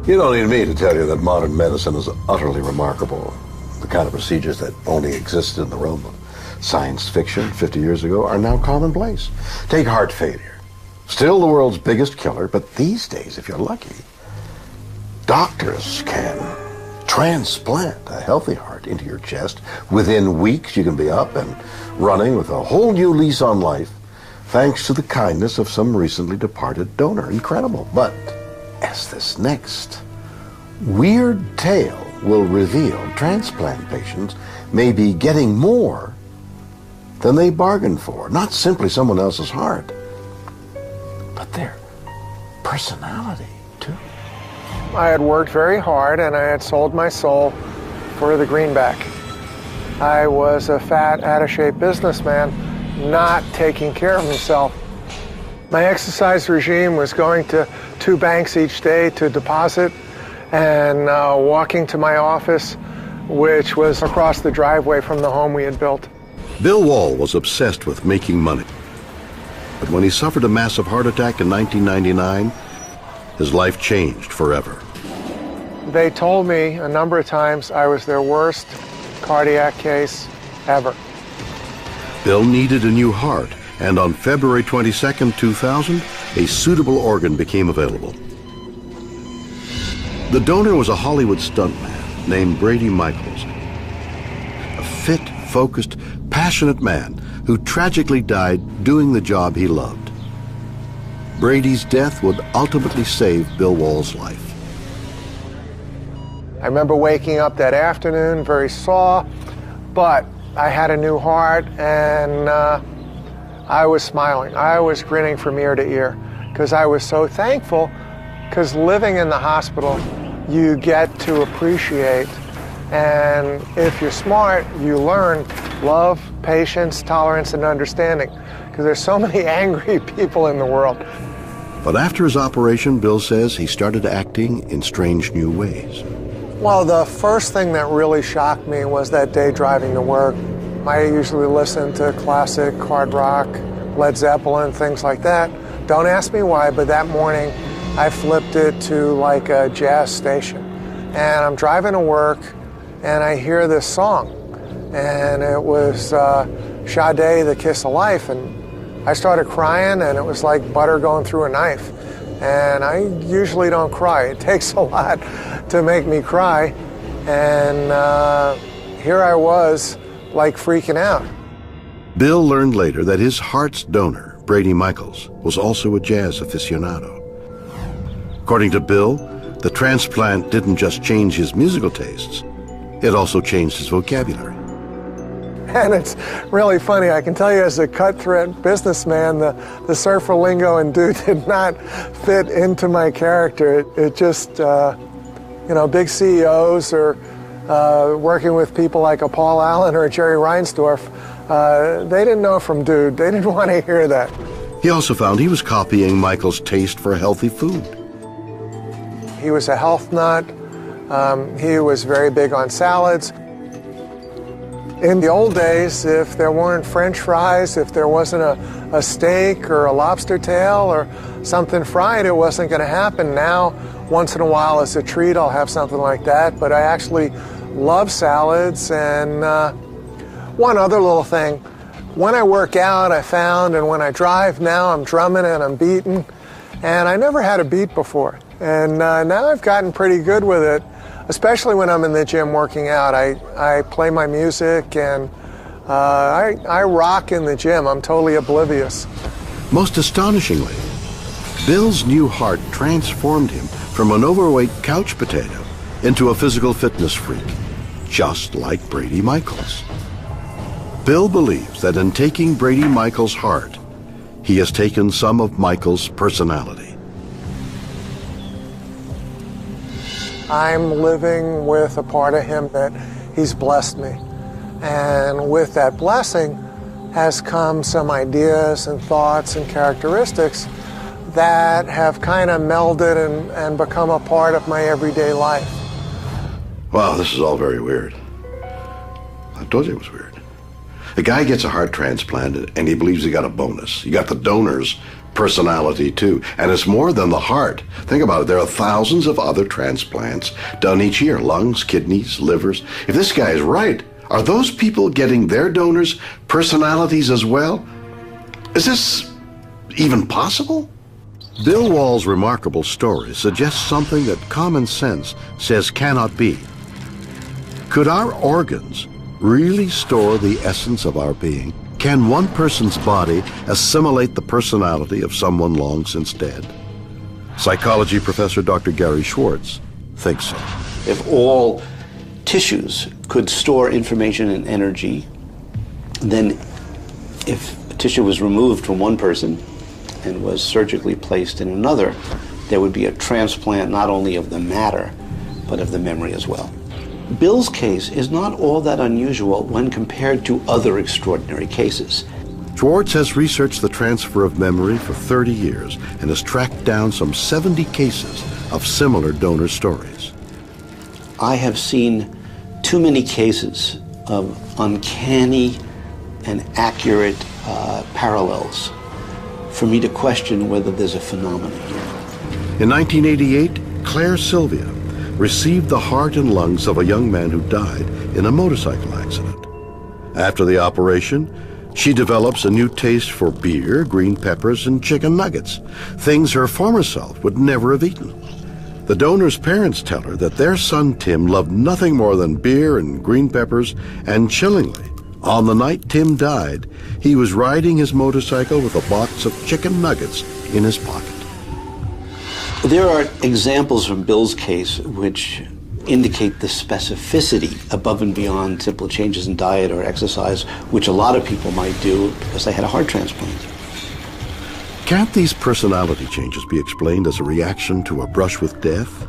You don't need me to tell you that modern medicine is utterly remarkable. The kind of procedures that only existed in the realm of science fiction 50 years ago are now commonplace. Take heart failure. Still the world's biggest killer, but these days, if you're lucky, doctors can transplant a healthy heart into your chest. Within weeks, you can be up and running with a whole new lease on life, thanks to the kindness of some recently departed donor. Incredible. But as this next weird tale will reveal, transplant patients may be getting more than they bargained for. Not simply someone else's heart, but their personality, too. I had worked very hard and I had sold my soul for the greenback. I was a fat, out-of-shape businessman, not taking care of himself. My exercise regime was going to 2 banks each day to deposit and walking to my office, which was across the driveway from the home we had built. Bill Wall was obsessed with making money. But when he suffered a massive heart attack in 1999, his life changed forever. They told me a number of times I was their worst cardiac case ever. Bill needed a new heart, and on February 22, 2000, a suitable organ became available. The donor was a Hollywood stuntman named Brady Michaels, a fit, focused, passionate man who tragically died doing the job he loved. Brady's death would ultimately save Bill Wall's life. I remember waking up that afternoon very sore, but I had a new heart and I was smiling. I was grinning from ear to ear because I was so thankful, because living in the hospital, you get to appreciate, and if you're smart, you learn love, patience, tolerance, and understanding, because there's so many angry people in the world. But after his operation, Bill says he started acting in strange new ways. Well, the first thing that really shocked me was that day driving to work. I usually listen to classic hard rock, Led Zeppelin, things like that. Don't ask me why, but that morning I flipped it to like a jazz station. And I'm driving to work and I hear this song. And it was Sade, The Kiss of Life. And I started crying and it was like butter going through a knife. And I usually don't cry. It takes a lot to make me cry. And here I was, like freaking out. Bill learned later that his heart's donor, Brady Michaels, was also a jazz aficionado. According to Bill, the transplant didn't just change his musical tastes, it also changed his vocabulary. And it's really funny, I can tell you as a cutthroat businessman, the surfer lingo and dude did not fit into my character. It just, you know, big CEOs or working with people like a Paul Allen or a Jerry Reinsdorf, they didn't know from dude. They didn't want to hear that. He also found he was copying Michael's taste for healthy food. He was a health nut. He was very big on salads. In the old days, if there weren't French fries, if there wasn't a steak or a lobster tail or something fried, it wasn't going to happen. Now, once in a while as a treat, I'll have something like that, but I actually love salads. And one other little thing, when I work out, I found, and when I drive now, I'm drumming and I'm beating, and I never had a beat before. And now I've gotten pretty good with it, especially when I'm in the gym working out. I play my music and I rock in the gym. I'm totally oblivious. Most astonishingly, Bill's new heart transformed him from an overweight couch potato into a physical fitness freak, just like Brady Michaels. Bill believes that in taking Brady Michaels' heart, he has taken some of Michaels' personality. I'm living with a part of him that he's blessed me. And with that blessing has come some ideas and thoughts and characteristics that have kind of melded and become a part of my everyday life. Wow, this is all very weird. I told you it was weird. A guy gets a heart transplant and he believes he got a bonus. You got the donor's personality too. And it's more than the heart. Think about it. There are thousands of other transplants done each year. Lungs, kidneys, livers. If this guy is right, are those people getting their donors' personalities as well? Is this even possible? Bill Wall's remarkable story suggests something that common sense says cannot be. Could our organs really store the essence of our being? Can one person's body assimilate the personality of someone long since dead? Psychology professor Dr. Gary Schwartz thinks so. If all tissues could store information and energy, then if a tissue was removed from one person and was surgically placed in another, there would be a transplant not only of the matter, but of the memory as well. Bill's case is not all that unusual when compared to other extraordinary cases. Schwartz has researched the transfer of memory for 30 years and has tracked down some 70 cases of similar donor stories. I have seen too many cases of uncanny and accurate parallels for me to question whether there's a phenomenon here. In 1988, Claire Sylvia received the heart and lungs of a young man who died in a motorcycle accident. After the operation, she develops a new taste for beer, green peppers, and chicken nuggets, things her former self would never have eaten. The donor's parents tell her that their son Tim loved nothing more than beer and green peppers, and chillingly, on the night Tim died, he was riding his motorcycle with a box of chicken nuggets in his pocket. There are examples from Bill's case which indicate the specificity above and beyond simple changes in diet or exercise, which a lot of people might do because they had a heart transplant. Can't these personality changes be explained as a reaction to a brush with death,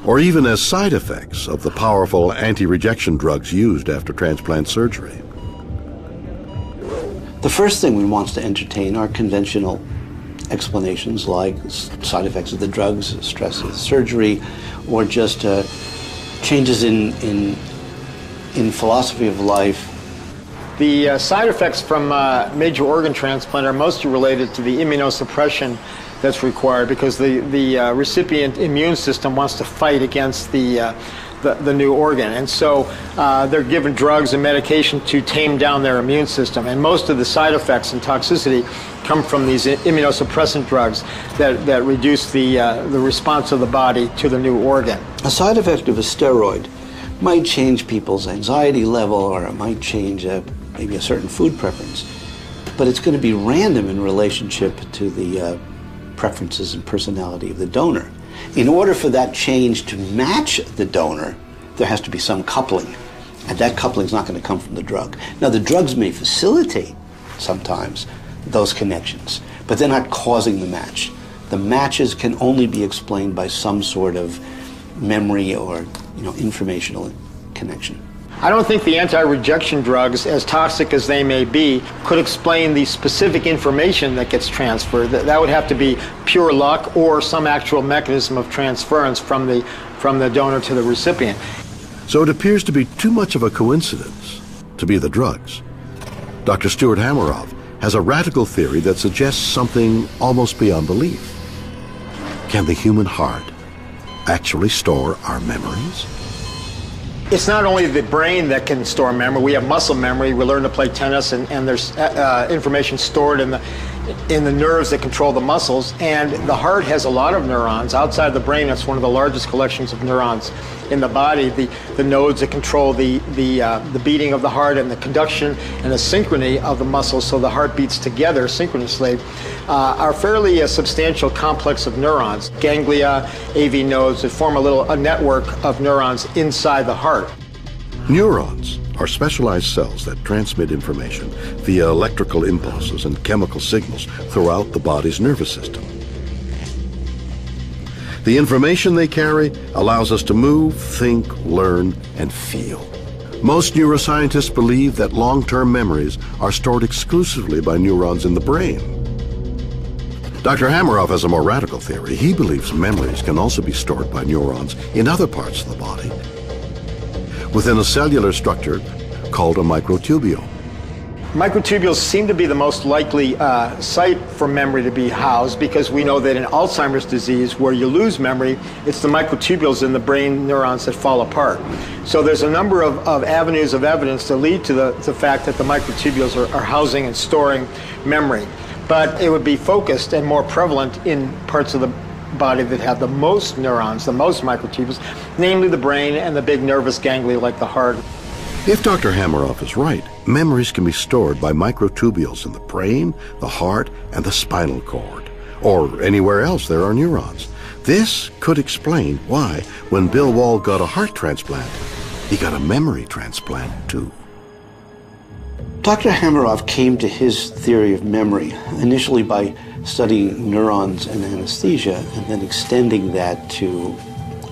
or even as side effects of the powerful anti-rejection drugs used after transplant surgery? The first thing we want to entertain are conventional explanations like side effects of the drugs, stress of the surgery, or just changes in philosophy of life. The side effects from major organ transplant are mostly related to the immunosuppression that's required because the recipient immune system wants to fight against the new organ. And so they're given drugs and medication to tame down their immune system. And most of the side effects and toxicity come from these immunosuppressant drugs that reduce the response of the body to the new organ. A side effect of a steroid might change people's anxiety level, or it might change maybe a certain food preference. But it's going to be random in relationship to the preferences and personality of the donor. In order for that change to match the donor, there has to be some coupling. And that coupling is not going to come from the drug. Now, the drugs may facilitate sometimes those connections, but they're not causing the match. The matches can only be explained by some sort of memory or informational connection. I don't think the anti-rejection drugs, as toxic as they may be, could explain the specific information that gets transferred. That would have to be pure luck or some actual mechanism of transference from the donor to the recipient. So it appears to be too much of a coincidence to be the drugs. Dr. Stuart Hameroff has a radical theory that suggests something almost beyond belief. Can the human heart actually store our memories? It's not only the brain that can store memory. We have muscle memory. We learn to play tennis, and there's information stored in the nerves that control the muscles. And the heart has a lot of neurons. Outside the brain, it's one of the largest collections of neurons in the body. The nodes that control the beating of the heart and the conduction and the synchrony of the muscles, so the heart beats together synchronously, are fairly a substantial complex of neurons. Ganglia, AV nodes that form a network of neurons inside the heart. Neurons are specialized cells that transmit information via electrical impulses and chemical signals throughout the body's nervous system. The information they carry allows us to move, think, learn, and feel. Most neuroscientists believe that long-term memories are stored exclusively by neurons in the brain. Dr. Hameroff has a more radical theory. He believes memories can also be stored by neurons in other parts of the body, within a cellular structure called a microtubule. Microtubules seem to be the most likely site for memory to be housed, because we know that in Alzheimer's disease, where you lose memory, it's the microtubules in the brain neurons that fall apart. So there's a number of avenues of evidence that lead to the fact that the microtubules are housing and storing memory. But it would be focused and more prevalent in parts of the body that have the most neurons, the most microtubules, namely the brain and the big nervous ganglia like the heart. If Dr. Hameroff is right, memories can be stored by microtubules in the brain, the heart, and the spinal cord, or anywhere else there are neurons. This could explain why, when Bill Wall got a heart transplant, he got a memory transplant too. Dr. Hameroff came to his theory of memory initially by studying neurons and anesthesia, and then extending that to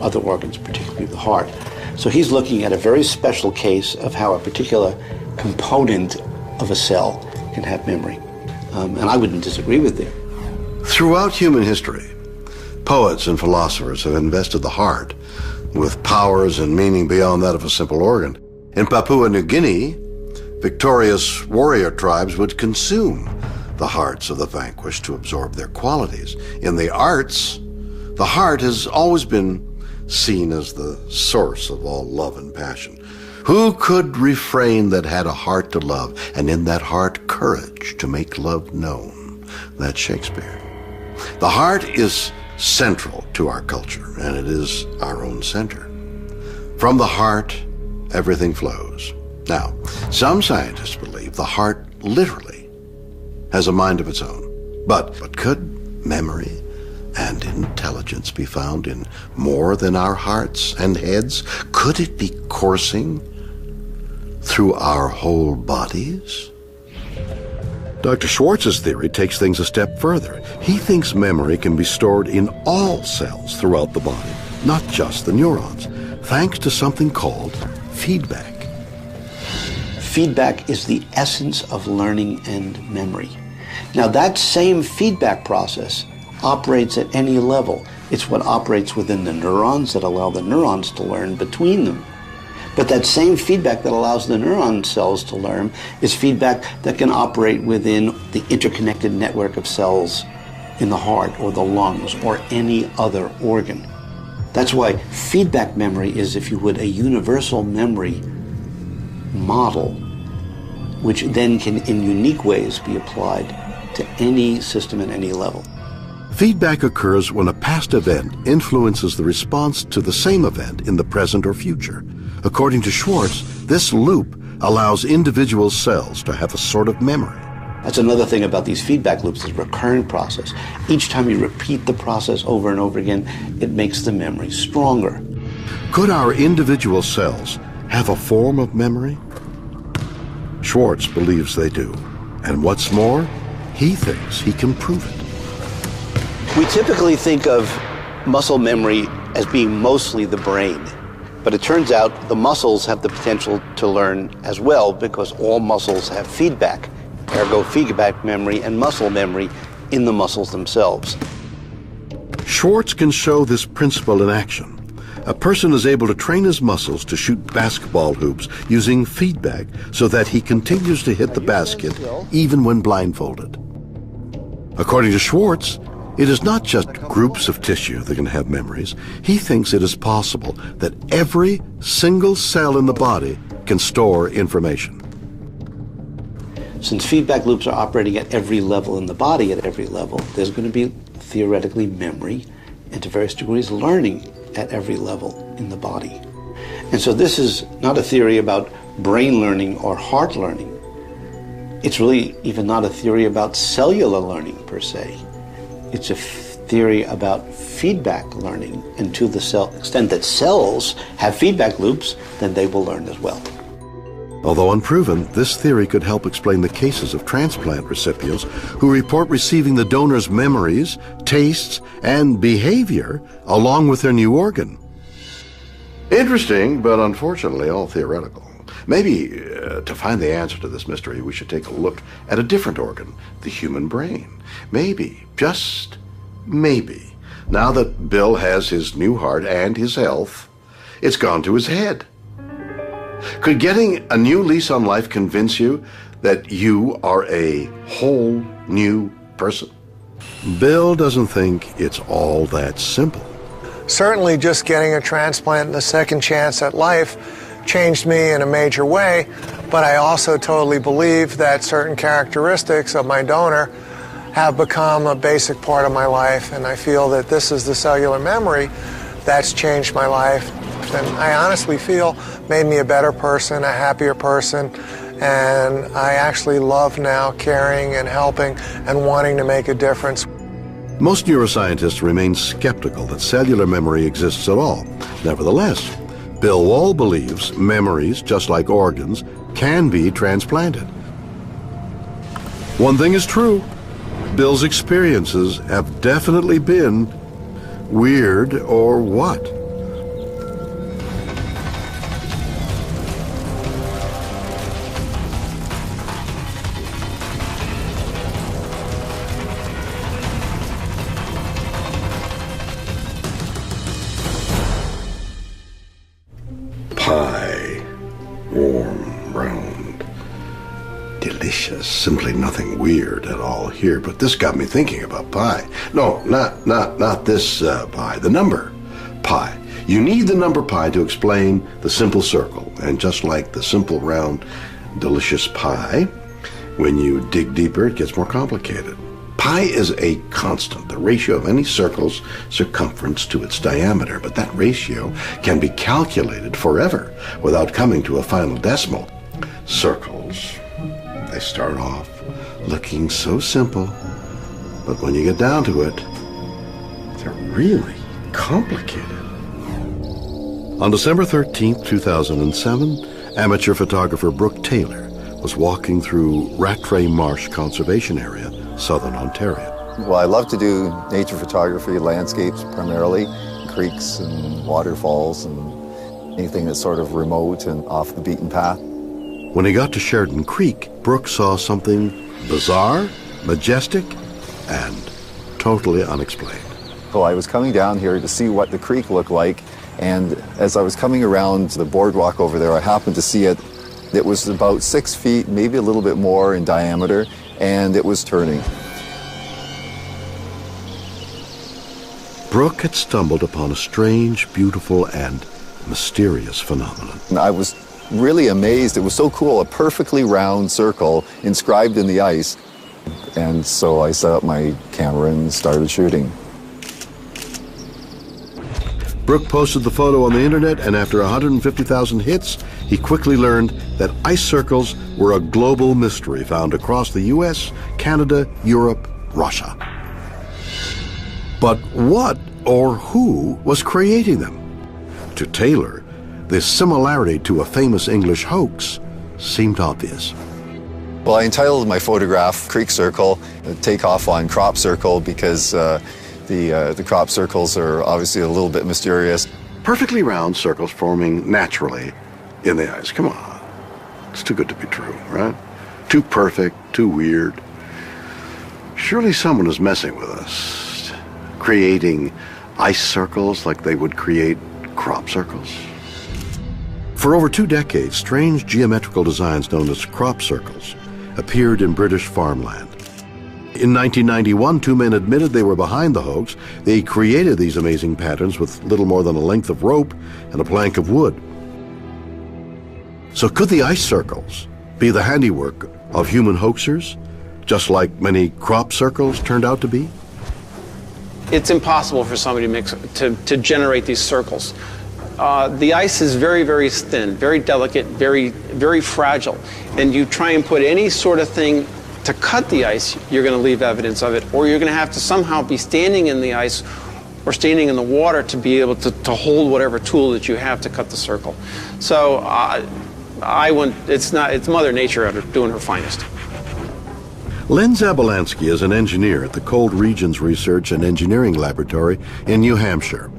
other organs, particularly the heart. So he's looking at a very special case of how a particular component of a cell can have memory. And I wouldn't disagree with it. Throughout human history, poets and philosophers have invested the heart with powers and meaning beyond that of a simple organ. In Papua New Guinea, victorious warrior tribes would consume the hearts of the vanquished to absorb their qualities. In the arts, the heart has always been seen as the source of all love and passion. Who could refrain that had a heart to love, and in that heart courage to make love known? That's Shakespeare. The heart is central to our culture, and it is our own center. From the heart, everything flows. Now, some scientists believe the heart literally has a mind of its own. But could memory and intelligence be found in more than our hearts and heads? Could it be coursing through our whole bodies? Dr. Schwartz's theory takes things a step further. He thinks memory can be stored in all cells throughout the body, not just the neurons, thanks to something called feedback. Feedback is the essence of learning and memory. Now, that same feedback process operates at any level. It's what operates within the neurons that allow the neurons to learn between them. But that same feedback that allows the neuron cells to learn is feedback that can operate within the interconnected network of cells in the heart or the lungs or any other organ. That's why feedback memory is, if you would, a universal memory model, which then can in unique ways be applied to any system at any level. Feedback occurs when a past event influences the response to the same event in the present or future. According to Schwartz, this loop allows individual cells to have a sort of memory. That's another thing about these feedback loops, is a recurrent process. Each time you repeat the process over and over again, it makes the memory stronger. Could our individual cells have a form of memory? Schwartz believes they do. And what's more, he thinks he can prove it. We typically think of muscle memory as being mostly the brain. But it turns out the muscles have the potential to learn as well, because all muscles have feedback, ergo feedback memory and muscle memory in the muscles themselves. Schwartz can show this principle in action. A person is able to train his muscles to shoot basketball hoops using feedback so that he continues to hit the basket even when blindfolded. According to Schwartz, it is not just groups of tissue that can have memories. He thinks it is possible that every single cell in the body can store information. Since feedback loops are operating at every level in the body, at every level, there's going to be theoretically memory and to various degrees learning at every level in the body. And so this is not a theory about brain learning or heart learning. It's really even not a theory about cellular learning per se. It's a theory about feedback learning, and to the extent that cells have feedback loops, then they will learn as well. Although unproven, this theory could help explain the cases of transplant recipients who report receiving the donor's memories, tastes, and behavior along with their new organ. Interesting, but unfortunately all theoretical. Maybe to find the answer to this mystery, we should take a look at a different organ, the human brain. Maybe, just maybe, now that Bill has his new heart and his health, it's gone to his head. Could getting a new lease on life convince you that you are a whole new person? Bill doesn't think it's all that simple. Certainly just getting a transplant and a second chance at life changed me in a major way, but I also totally believe that certain characteristics of my donor have become a basic part of my life, and I feel that this is the cellular memory that's changed my life, and I honestly feel made me a better person, a happier person, and I actually love now caring and helping and wanting to make a difference. Most neuroscientists remain skeptical that cellular memory exists at all. Nevertheless, Bill Wall believes memories, just like organs, can be transplanted. One thing is true, Bill's experiences have definitely been weird, or what? Pie, warm, round, delicious, simply nothing weird at all here. But this got me thinking about pie. No, not this pie, the number pi. You need the number pi to explain the simple circle. And just like the simple, round, delicious pie, when you dig deeper, it gets more complicated. Pi is a constant, the ratio of any circle's circumference to its diameter, but that ratio can be calculated forever without coming to a final decimal. Circles, they start off looking so simple, but when you get down to it, they're really complicated. On December 13th, 2007, amateur photographer Brooke Taylor was walking through Rattray Marsh Conservation Area, southern Ontario. Well, I love to do nature photography, landscapes primarily, creeks and waterfalls and anything that's sort of remote and off the beaten path. When he got to Sheridan Creek, Brooke saw something bizarre, majestic, and totally unexplained. So I was coming down here to see what the creek looked like, and as I was coming around the boardwalk over there, I happened to see it. It was about 6 feet, maybe a little bit more in diameter, and it was turning. Brooke had stumbled upon a strange, beautiful, and mysterious phenomenon. And I was really amazed. It was so cool, a perfectly round circle inscribed in the ice. And so I set up my camera and started shooting. Brooke posted the photo on the internet, and after 150,000 hits, he quickly learned that ice circles were a global mystery found across the US, Canada, Europe, Russia. But what or who was creating them? To Taylor, this similarity to a famous English hoax seemed obvious. Well, I entitled my photograph Creek Circle, Takeoff on Crop Circle, because the crop circles are obviously a little bit mysterious. Perfectly round circles forming naturally in the ice. Come on. It's too good to be true, right? Too perfect, too weird. Surely someone is messing with us, creating ice circles like they would create crop circles. For over 2 decades, strange geometrical designs known as crop circles appeared in British farmland. In 1991, 2 men admitted they were behind the hoax. They created these amazing patterns with little more than a length of rope and a plank of wood. So could the ice circles be the handiwork of human hoaxers, just like many crop circles turned out to be? It's impossible for somebody to generate these circles. The ice is very, very thin, very delicate, very, very fragile. And you try and put any sort of thing to cut the ice, you're going to leave evidence of it, or you're going to have to somehow be standing in the ice or standing in the water to be able to hold whatever tool that you have to cut the circle. So it's Mother Nature doing her finest. Len Zabolansky is an engineer at the Cold Regions Research and Engineering Laboratory in New Hampshire.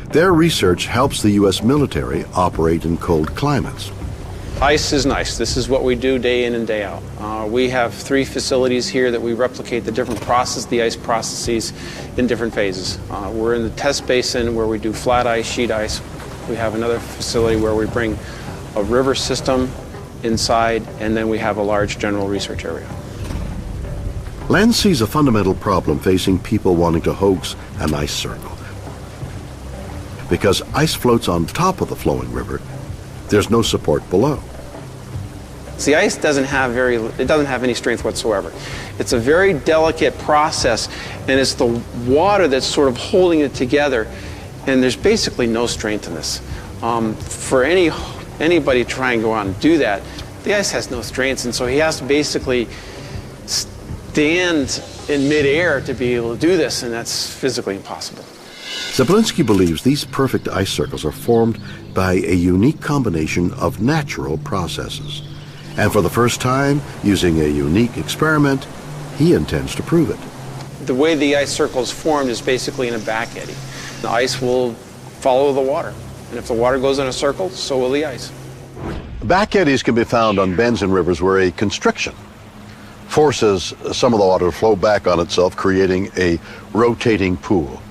Their research helps the U.S. military operate in cold climates. Ice is nice. This is what we do day in and day out. We have 3 facilities here that we replicate the different the ice processes in different phases. We're in the test basin where we do flat ice, sheet ice. We have another facility where we bring a river system inside, and then we have a large general research area. Len sees a fundamental problem facing people wanting to hoax an ice circle. Because ice floats on top of the flowing river, there's no support below. So the ice doesn't have any strength whatsoever. It's a very delicate process, and it's the water that's sort of holding it together, and there's basically no strength in this. For anybody to try and go out and do that, the ice has no strength, and so he has to basically stand in midair to be able to do this, and that's physically impossible. Zablinski believes these perfect ice circles are formed by a unique combination of natural processes. And for the first time, using a unique experiment, he intends to prove it. The way the ice circle is formed is basically in a back eddy. The ice will follow the water, and if the water goes in a circle, so will the ice. Back eddies can be found on bends in rivers where a constriction forces some of the water to flow back on itself, creating a rotating pool.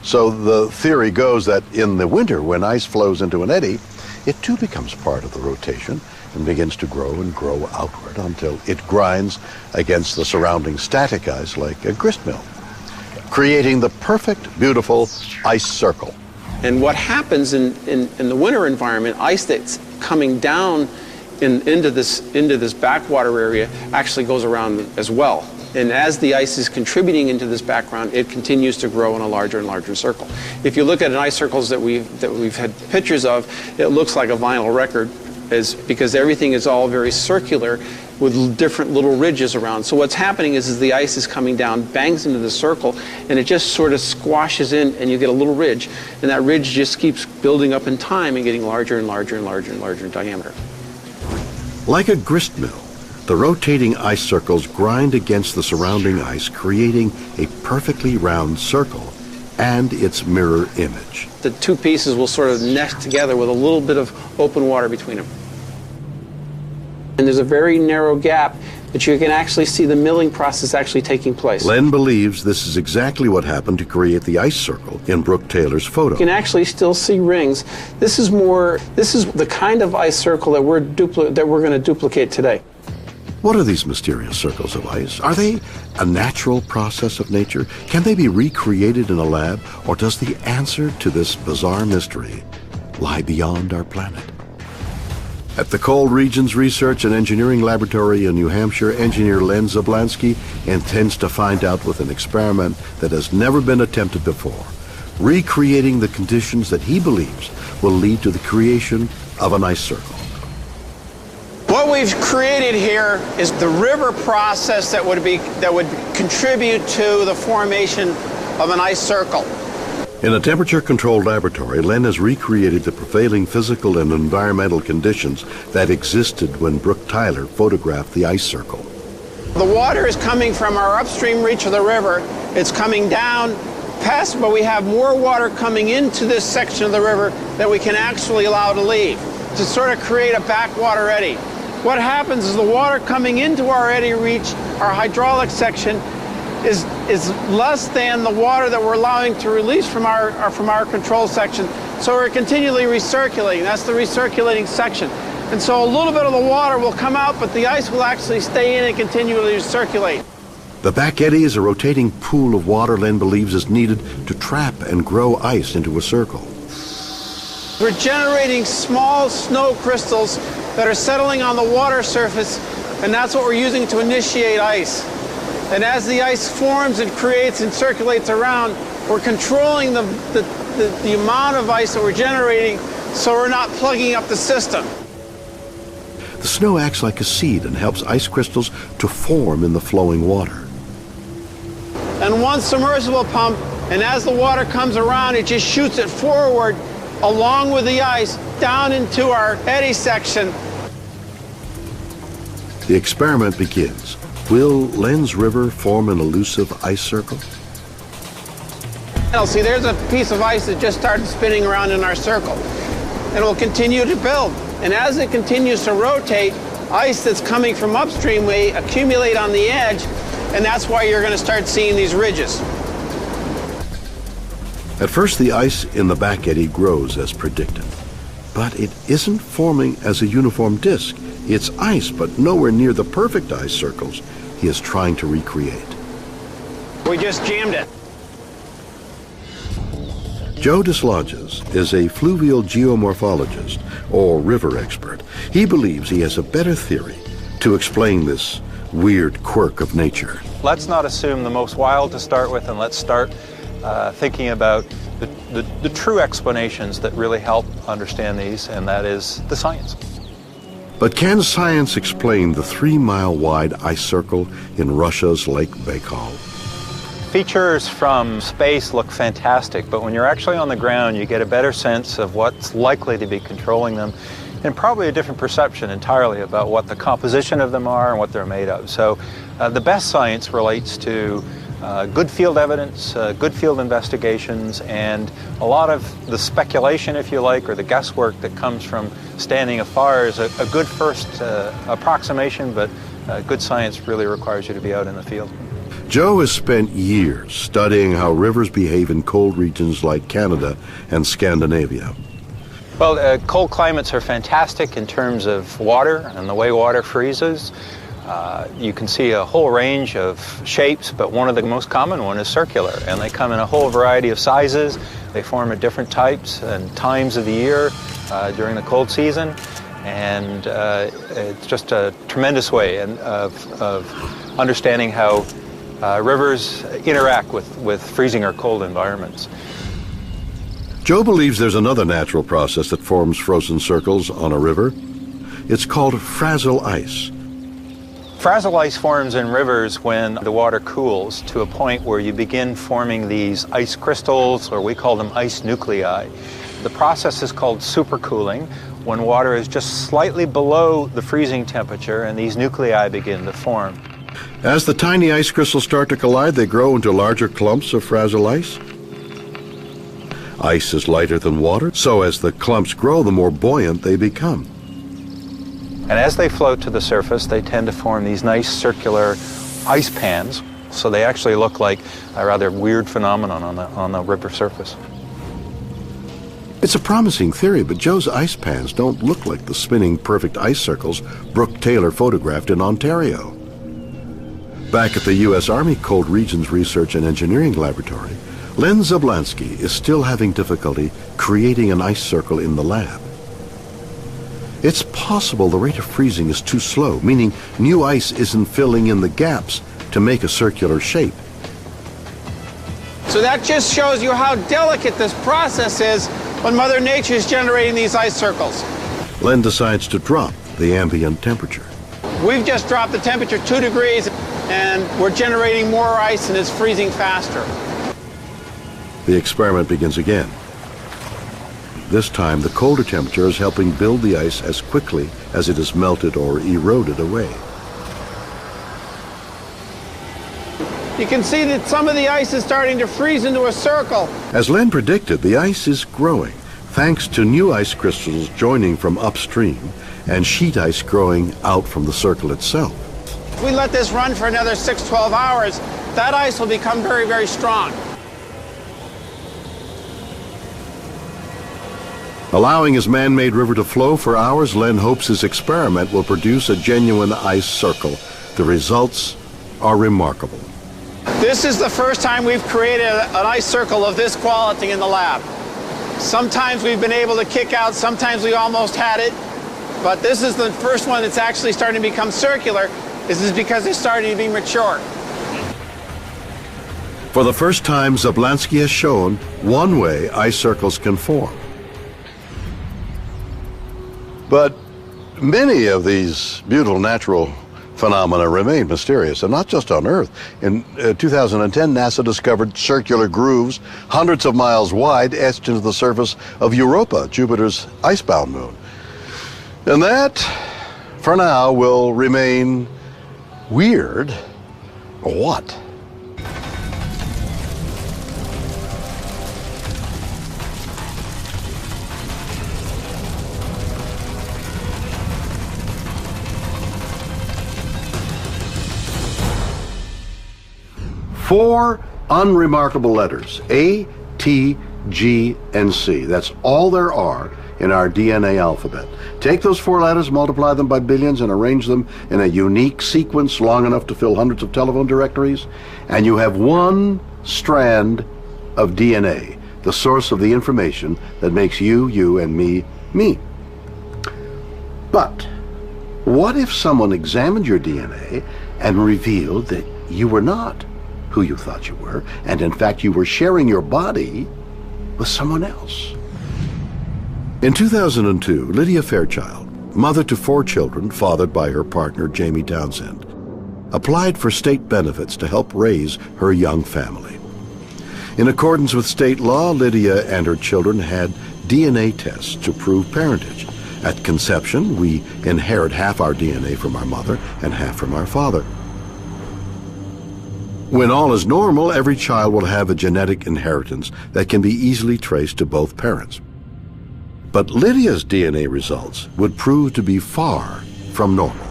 So the theory goes that in the winter, when ice flows into an eddy, it too becomes part of the rotation and begins to grow and grow outward until it grinds against the surrounding static ice like a grist mill, creating the perfect, beautiful ice circle. And what happens in the winter environment, ice that's coming down into this backwater area actually goes around as well. And as the ice is contributing into this background, it continues to grow in a larger and larger circle. If you look at an ice circles that we've had pictures of, it looks like a vinyl record, because everything is all very circular with different little ridges around. So what's happening is the ice is coming down, bangs into the circle, and it just sort of squashes in, and you get a little ridge. And that ridge just keeps building up in time and getting larger and larger and larger and larger in diameter. Like a grist mill, the rotating ice circles grind against the surrounding ice, creating a perfectly round circle and its mirror image. The two pieces will sort of nest together with a little bit of open water between them. And there's a very narrow gap that you can actually see the milling process actually taking place. Len believes this is exactly what happened to create the ice circle in Brooke Taylor's photo. You can actually still see rings. This is the kind of ice circle that we're going to duplicate today. What are these mysterious circles of ice? Are they a natural process of nature? Can they be recreated in a lab? Or does the answer to this bizarre mystery lie beyond our planet? At the Cold Regions Research and Engineering Laboratory in New Hampshire, engineer Len Zablinski intends to find out with an experiment that has never been attempted before, recreating the conditions that he believes will lead to the creation of an ice circle. What we've created here is the river process that would contribute to the formation of an ice circle. In a temperature-controlled laboratory, Len has recreated the prevailing physical and environmental conditions that existed when Brooke Tyler photographed the ice circle. The water is coming from our upstream reach of the river. It's coming down past, but we have more water coming into this section of the river that we can actually allow to leave, to sort of create a backwater eddy. What happens is the water coming into our eddy reach, our hydraulic section, is less than the water that we're allowing to release from our control section. So we're continually recirculating. That's the recirculating section. And so a little bit of the water will come out, but the ice will actually stay in and continually recirculate. The back eddy is a rotating pool of water Len believes is needed to trap and grow ice into a circle. We're generating small snow crystals that are settling on the water surface, and that's what we're using to initiate ice. And as the ice forms and creates and circulates around, we're controlling the amount of ice that we're generating so we're not plugging up the system. The snow acts like a seed and helps ice crystals to form in the flowing water. And one submersible pump, and as the water comes around, it just shoots it forward along with the ice down into our eddy section. The experiment begins. Will Len's River form an elusive ice circle? See, there's a piece of ice that just started spinning around in our circle. And it will continue to build. And as it continues to rotate, ice that's coming from upstream may accumulate on the edge, and that's why you're going to start seeing these ridges. At first, the ice in the back eddy grows as predicted. But it isn't forming as a uniform disk. It's ice, but nowhere near the perfect ice circles he is trying to recreate. We just jammed it. Joe Dislodges is a fluvial geomorphologist, or river expert. He believes he has a better theory to explain this weird quirk of nature. Let's not assume the most wild to start with, and let's start thinking about the true explanations that really help understand these, and that is the science. But can science explain the 3-mile-wide ice circle in Russia's Lake Baikal? Features from space look fantastic, but when you're actually on the ground, you get a better sense of what's likely to be controlling them, and probably a different perception entirely about what the composition of them are and what they're made of. So the best science relates to good field evidence, good field investigations, and a lot of the speculation, if you like, or the guesswork that comes from standing afar is a good first approximation, but good science really requires you to be out in the field. Joe has spent years studying how rivers behave in cold regions like Canada and Scandinavia. Well, cold climates are fantastic in terms of water and the way water freezes. You can see a whole range of shapes, but one of the most common one is circular, and they come in a whole variety of sizes. They form at different types and times of the year during the cold season, and it's just a tremendous way of understanding how rivers interact with freezing or cold environments. Joe believes there's another natural process that forms frozen circles on a river. It's called frazzle ice. Frazzle ice forms in rivers when the water cools to a point where you begin forming these ice crystals, or we call them ice nuclei. The process is called supercooling, when water is just slightly below the freezing temperature and these nuclei begin to form. As the tiny ice crystals start to collide, they grow into larger clumps of frazzle ice. Ice is lighter than water, so as the clumps grow, the more buoyant they become. And as they float to the surface, they tend to form these nice circular ice pans, so they actually look like a rather weird phenomenon on the river surface. It's a promising theory, but Joe's ice pans don't look like the spinning perfect ice circles Brooke Taylor photographed in Ontario. Back at the U.S. Army Cold Regions Research and Engineering Laboratory, Len Zablansky is still having difficulty creating an ice circle in the lab. It's possible the rate of freezing is too slow, meaning new ice isn't filling in the gaps to make a circular shape. So that just shows you how delicate this process is when Mother Nature is generating these ice circles. Len decides to drop the ambient temperature. We've just dropped the temperature 2 degrees and we're generating more ice and it's freezing faster. The experiment begins again. This time, the colder temperature is helping build the ice as quickly as it is melted or eroded away. You can see that some of the ice is starting to freeze into a circle. As Len predicted, the ice is growing, thanks to new ice crystals joining from upstream and sheet ice growing out from the circle itself. If we let this run for another 6-12 hours, that ice will become very, very strong. Allowing his man-made river to flow for hours, Len hopes his experiment will produce a genuine ice circle. The results are remarkable. This is the first time we've created an ice circle of this quality in the lab. Sometimes we've been able to kick out, sometimes we almost had it, but this is the first one that's actually starting to become circular. This is because it's starting to be mature. For the first time, Zablansky has shown one way ice circles can form. But many of these beautiful natural phenomena remain mysterious, and not just on Earth. In 2010, NASA discovered circular grooves hundreds of miles wide etched into the surface of Europa, Jupiter's icebound moon. And that, for now, will remain weird. What? Four unremarkable letters, A, T, G, and C. That's all there are in our DNA alphabet. Take those 4 letters, multiply them by billions, and arrange them in a unique sequence long enough to fill hundreds of telephone directories, and you have one strand of DNA, the source of the information that makes you, you, and me, me. But what if someone examined your DNA and revealed that you were not who you thought you were, and in fact you were sharing your body with someone else? In 2002, Lydia Fairchild, mother to 4 children fathered by her partner Jamie Townsend, applied for state benefits to help raise her young family. In accordance with state law, Lydia and her children had DNA tests to prove parentage. At conception, we inherit half our DNA from our mother and half from our father. When all is normal, every child will have a genetic inheritance that can be easily traced to both parents. But Lydia's DNA results would prove to be far from normal.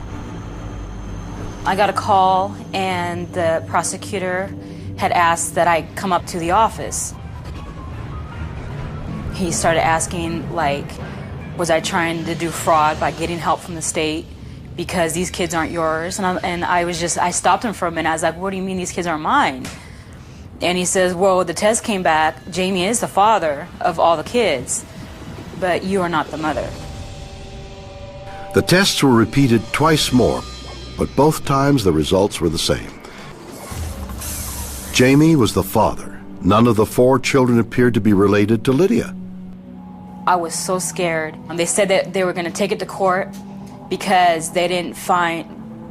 I got a call and the prosecutor had asked that I come up to the office. He started asking, like, was I trying to do fraud by getting help from the state because these kids aren't yours? And I stopped him for a minute. I was like, what do you mean these kids aren't mine? And he says, well, the test came back. Jamie is the father of all the kids, but you are not the mother. The tests were repeated twice more, but both times the results were the same. Jamie was the father. None of the 4 children appeared to be related to Lydia. I was so scared. They said that they were going to take it to court because they didn't find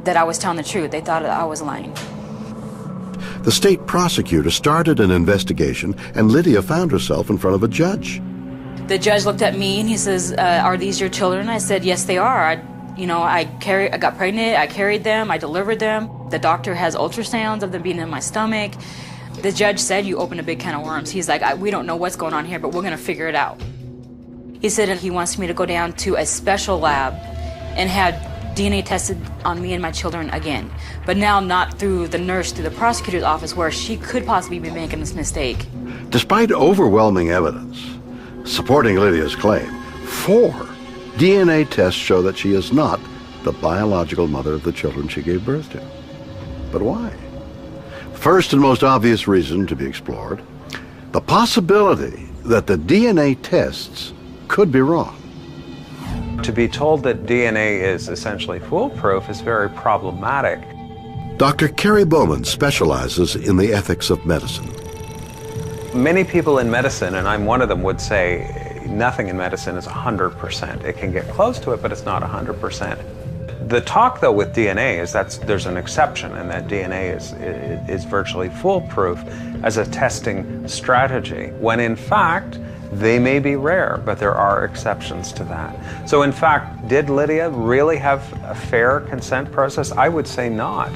that I was telling the truth. They thought that I was lying. The state prosecutor started an investigation, and Lydia found herself in front of a judge. The judge looked at me and he says, are these your children? I said, yes, they are. I got pregnant, I carried them, I delivered them. The doctor has ultrasounds of them being in my stomach. The judge said, you opened a big can of worms. He's like, we don't know what's going on here, but we're going to figure it out. He said he wants me to go down to a special lab and have DNA tested on me and my children again. But now not through the nurse, through the prosecutor's office, where she could possibly be making this mistake. Despite overwhelming evidence supporting Lydia's claim, 4 DNA tests show that she is not the biological mother of the children she gave birth to. But why? First and most obvious reason to be explored, the possibility that the DNA tests could be wrong. To be told that DNA is essentially foolproof is very problematic. Dr. Carrie Bowman specializes in the ethics of medicine. Many people in medicine, and I'm one of them, would say nothing in medicine is 100%. It can get close to it, but it's not 100%. The talk, though, with DNA is that there's an exception, and that DNA is virtually foolproof as a testing strategy, when in fact, they may be rare, but there are exceptions to that. So in fact, did Lydia really have a fair consent process? I would say not.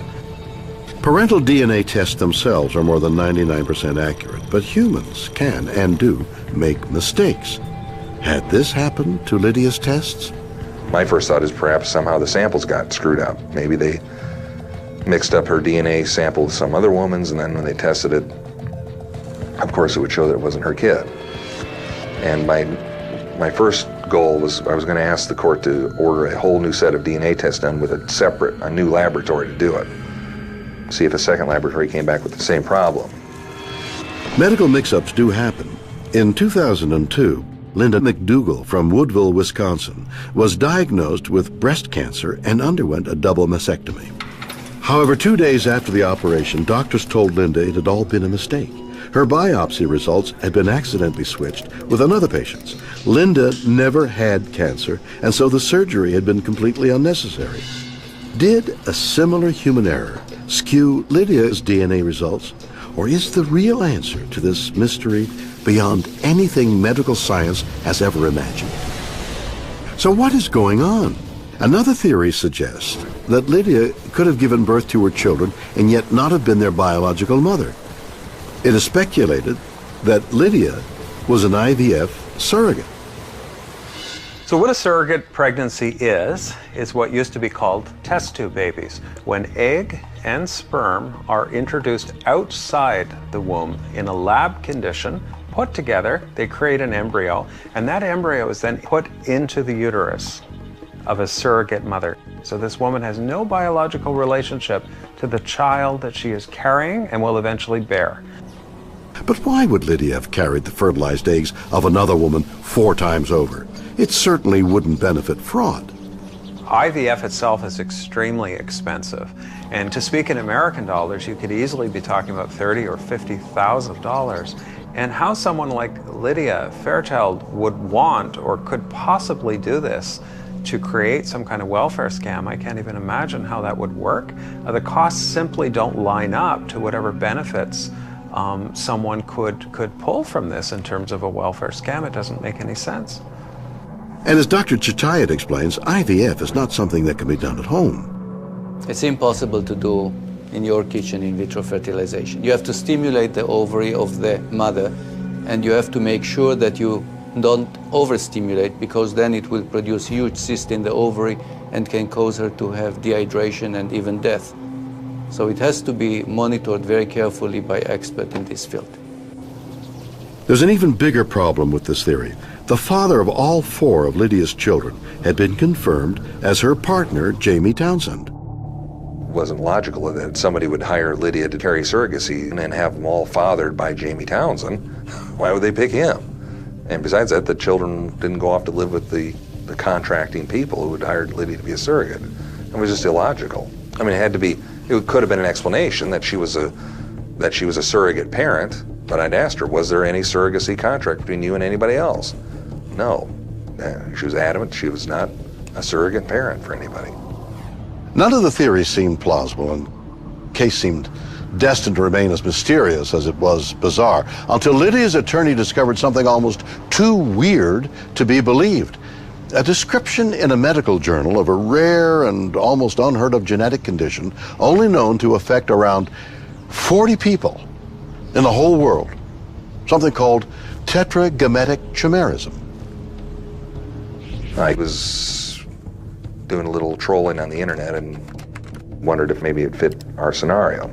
Parental DNA tests themselves are more than 99% accurate, but humans can and do make mistakes. Had this happened to Lydia's tests? My first thought is perhaps somehow the samples got screwed up. Maybe they mixed up her DNA sample with some other woman's, and then when they tested it, of course it would show that it wasn't her kid. And my first goal was I was going to ask the court to order a whole new set of DNA tests done with a new laboratory to do it. See if a second laboratory came back with the same problem. Medical mix-ups do happen. In 2002, Linda McDougall from Woodville, Wisconsin, was diagnosed with breast cancer and underwent a double mastectomy. However, 2 days after the operation, doctors told Linda it had all been a mistake. Her biopsy results had been accidentally switched with another patient's. Linda never had cancer, and so the surgery had been completely unnecessary. Did a similar human error skew Lydia's DNA results? Or is the real answer to this mystery beyond anything medical science has ever imagined? So what is going on? Another theory suggests that Lydia could have given birth to her children and yet not have been their biological mother. It is speculated that Lydia was an IVF surrogate. So what a surrogate pregnancy is what used to be called test tube babies, when egg and sperm are introduced outside the womb in a lab condition, put together, they create an embryo, and that embryo is then put into the uterus of a surrogate mother. So this woman has no biological relationship to the child that she is carrying and will eventually bear. But why would Lydia have carried the fertilized eggs of another woman 4 times over? It certainly wouldn't benefit fraud. IVF itself is extremely expensive, and to speak in American dollars, you could easily be talking about $30,000 or $50,000. And how someone like Lydia Fairchild would want or could possibly do this to create some kind of welfare scam, I can't even imagine how that would work. The costs simply don't line up to whatever benefits someone could pull from this in terms of a welfare scam. It doesn't make any sense. And as Dr. Chichayat explains, IVF is not something that can be done at home. It's impossible to do in your kitchen in vitro fertilization. You have to stimulate the ovary of the mother, and you have to make sure that you don't overstimulate, because then it will produce huge cyst in the ovary and can cause her to have dehydration and even death. So it has to be monitored very carefully by experts in this field. There's an even bigger problem with this theory. The father of all 4 of Lydia's children had been confirmed as her partner, Jamie Townsend. It wasn't logical that somebody would hire Lydia to carry surrogacy and then have them all fathered by Jamie Townsend. Why would they pick him? And besides that, the children didn't go off to live with the contracting people who had hired Lydia to be a surrogate. It was just illogical. I mean, it could have been an explanation that she was a surrogate parent, but I'd asked her, was there any surrogacy contract between you and anybody else? No. She was adamant she was not a surrogate parent for anybody. None of the theories seemed plausible, and the case seemed destined to remain as mysterious as it was bizarre, until Lydia's attorney discovered something almost too weird to be believed. A description in a medical journal of a rare and almost unheard of genetic condition only known to affect around 40 people in the whole world. Something called tetragametic chimerism. I was doing a little trolling on the internet and wondered if maybe it fit our scenario.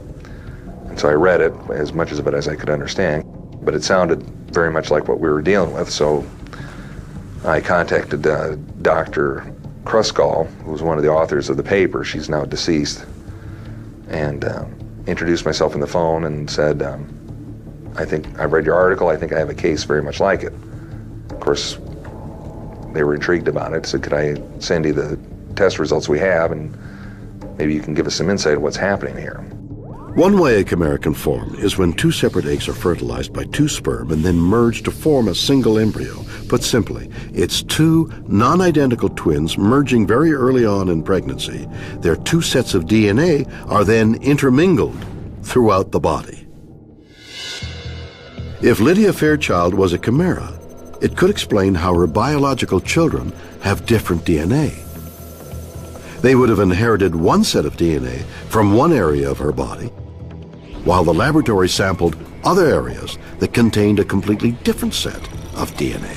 And so I read it, as much of it as I could understand, but it sounded very much like what we were dealing with, so I contacted Dr. Kruskal, who was one of the authors of the paper. She's now deceased, and introduced myself on the phone and said, I think I've read your article, I think I have a case very much like it. Of course, they were intrigued about it, so could I send you the test results we have, and maybe you can give us some insight of what's happening here. One way a chimera can form is when 2 separate eggs are fertilized by 2 sperm and then merge to form a single embryo. Put simply, it's 2 non-identical twins merging very early on in pregnancy. Their 2 sets of DNA are then intermingled throughout the body. If Lydia Fairchild was a chimera, it could explain how her biological children have different DNA. They would have inherited 1 set of DNA from one area of her body, while the laboratory sampled other areas that contained a completely different set of DNA.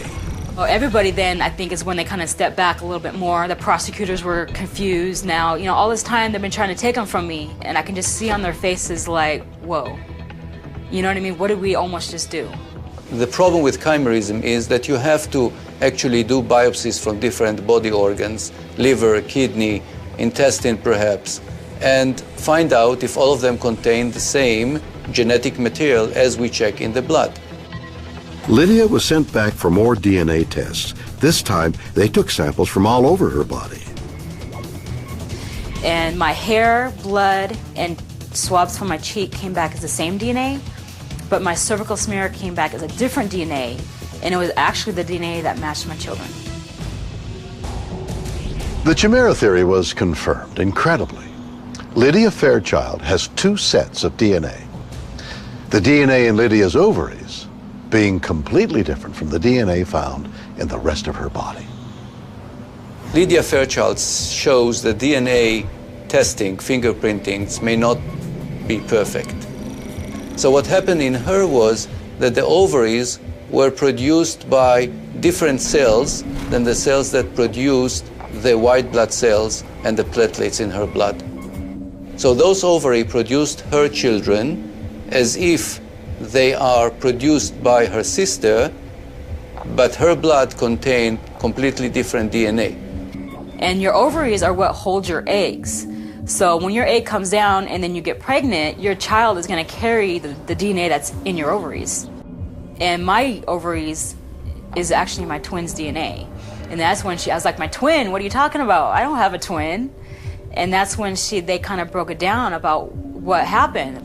Well, everybody then, I think, is when they kind of step back a little bit more. The prosecutors were confused. Now, all this time they've been trying to take them from me, and I can just see on their faces like, whoa. You know what I mean? What did we almost just do? The problem with chimerism is that you have to actually do biopsies from different body organs, liver, kidney, intestine perhaps, and find out if all of them contain the same genetic material as we check in the blood. Lydia was sent back for more DNA tests. This time, they took samples from all over her body. And my hair, blood, and swabs from my cheek came back as the same DNA, but my cervical smear came back as a different DNA, and it was actually the DNA that matched my children. The chimera theory was confirmed, incredibly. Lydia Fairchild has 2 sets of DNA. The DNA in Lydia's ovaries being completely different from the DNA found in the rest of her body. Lydia Fairchild shows that DNA testing, fingerprintings, may not be perfect. So what happened in her was that the ovaries were produced by different cells than the cells that produced the white blood cells and the platelets in her blood. So those ovaries produced her children as if they are produced by her sister, but her blood contained completely different DNA. And your ovaries are what hold your eggs. So when your egg comes down and then you get pregnant, your child is going to carry the DNA that's in your ovaries. And my ovaries is actually my twin's DNA. And that's when I was like, my twin, what are you talking about? I don't have a twin. And that's when they kind of broke it down about what happened.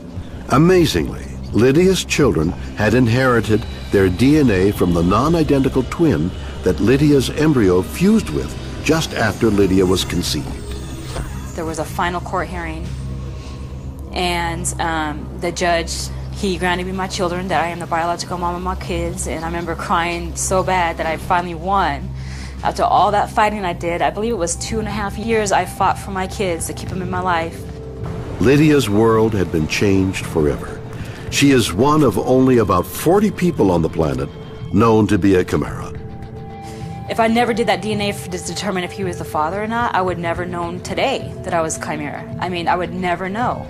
Amazingly, Lydia's children had inherited their DNA from the non-identical twin that Lydia's embryo fused with just after Lydia was conceived. There was a final court hearing, and the judge, he granted me my children, that I am the biological mom of my kids, and I remember crying so bad that I finally won. After all that fighting I did, I believe it was 2.5 years I fought for my kids to keep them in my life. Lydia's world had been changed forever. She is one of only about 40 people on the planet known to be a chimera. If I never did that DNA to determine if he was the father or not, I would never known today that I was a chimera. I mean, I would never know.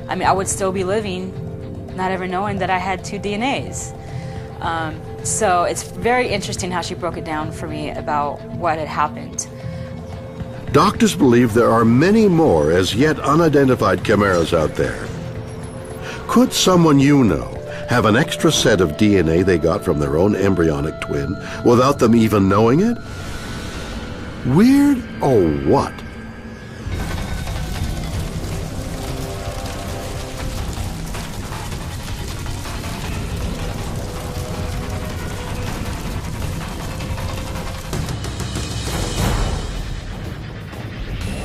I mean, I would still be living, not ever knowing that I had 2 DNAs. So it's very interesting how she broke it down for me about what had happened. Doctors believe there are many more as yet unidentified chimeras out there. Could someone you know have an extra set of DNA they got from their own embryonic twin without them even knowing it? Weird or what?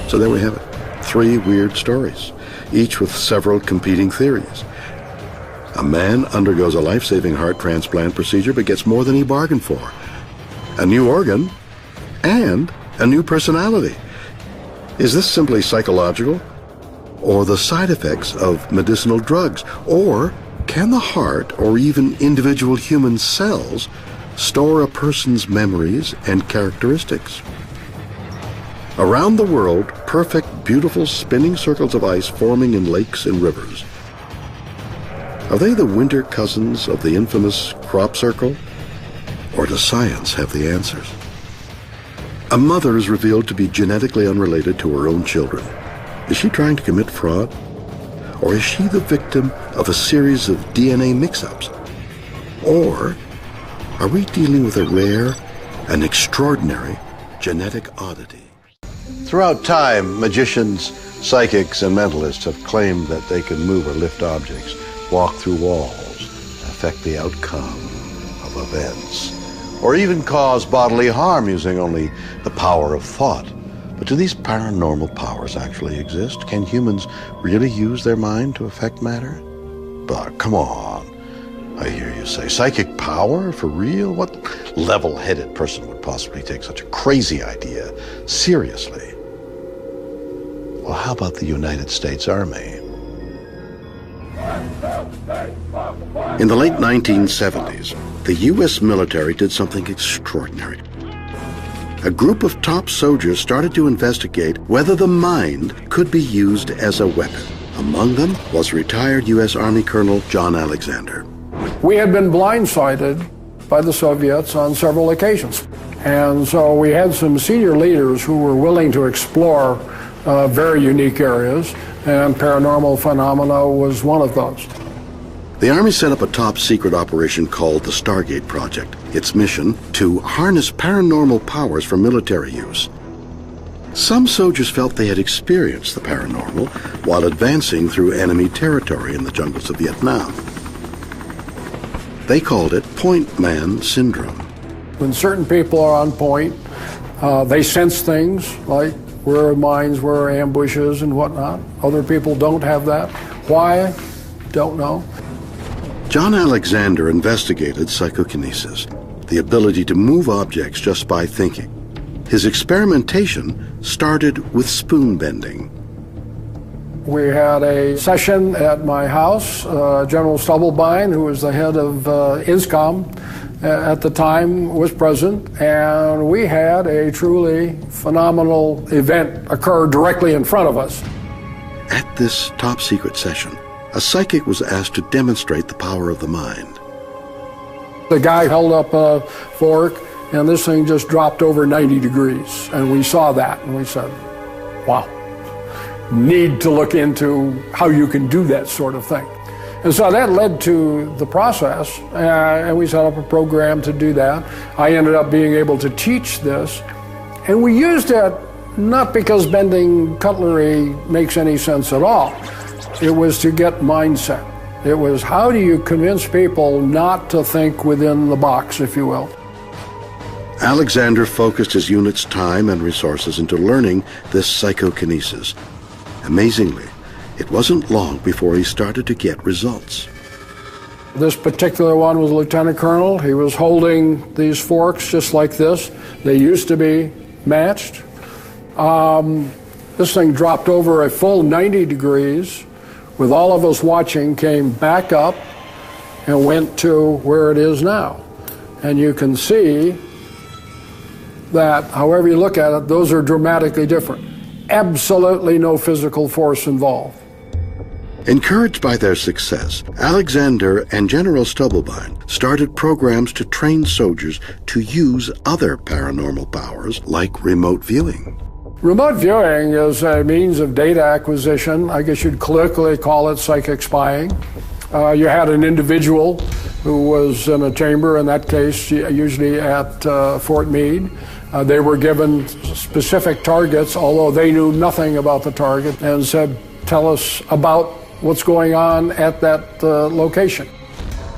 So there we have it. 3 weird stories, each with several competing theories. A man undergoes a life-saving heart transplant procedure but gets more than he bargained for. A new organ and a new personality. Is this simply psychological? Or the side effects of medicinal drugs? Or can the heart or even individual human cells store a person's memories and characteristics? Around the world, perfect, beautiful spinning circles of ice forming in lakes and rivers. Are they the winter cousins of the infamous crop circle? Or does science have the answers? A mother is revealed to be genetically unrelated to her own children. Is she trying to commit fraud? Or is she the victim of a series of DNA mix-ups? Or are we dealing with a rare and extraordinary genetic oddity? Throughout time, magicians, psychics, and mentalists have claimed that they can move or lift objects, walk through walls, affect the outcome of events, or even cause bodily harm using only the power of thought. But do these paranormal powers actually exist? Can humans really use their mind to affect matter? But come on, I hear you say, psychic power for real? What level-headed person would possibly take such a crazy idea seriously? Well, how about the United States Army? In the late 1970s, the U.S. military did something extraordinary. A group of top soldiers started to investigate whether the mind could be used as a weapon. Among them was retired U.S. Army Colonel John Alexander. We had been blindsided by the Soviets on several occasions. And so we had some senior leaders who were willing to explore very unique areas, and paranormal phenomena was one of those. The Army set up a top-secret operation called the Stargate Project. Its mission, to harness paranormal powers for military use. Some soldiers felt they had experienced the paranormal while advancing through enemy territory in the jungles of Vietnam. They called it Point Man Syndrome. When certain people are on point, they sense things like where mines were, ambushes and whatnot. Other people don't have that. Why? Don't know. John Alexander investigated psychokinesis, the ability to move objects just by thinking. His experimentation started with spoon bending. We had a session at my house. General Stubblebine, who was the head of INSCOM at the time, was present, and we had a truly phenomenal event occur directly in front of us. At this top-secret session, a psychic was asked to demonstrate the power of the mind. The guy held up a fork, and this thing just dropped over 90 degrees. And we saw that, and we said, wow, need to look into how you can do that sort of thing. And so that led to the process, and we set up a program to do that. I ended up being able to teach this, and we used it not because bending cutlery makes any sense at all. It was to get mindset. It was, how do you convince people not to think within the box, if you will? Alexander focused his unit's time and resources into learning this psychokinesis. Amazingly, it wasn't long before he started to get results. This particular one was a lieutenant colonel. He was holding these forks just like this. They used to be matched. This thing dropped over a full 90 degrees. With all of us watching, came back up and went to where it is now. And you can see that, however you look at it, those are dramatically different. Absolutely no physical force involved. Encouraged by their success, Alexander and General Stubblebine started programs to train soldiers to use other paranormal powers like remote viewing. Remote viewing is a means of data acquisition. I guess you'd colloquially call it psychic spying. You had an individual who was in a chamber, in that case usually at Fort Meade. They were given specific targets, although they knew nothing about the target, and said, tell us about what's going on at that location.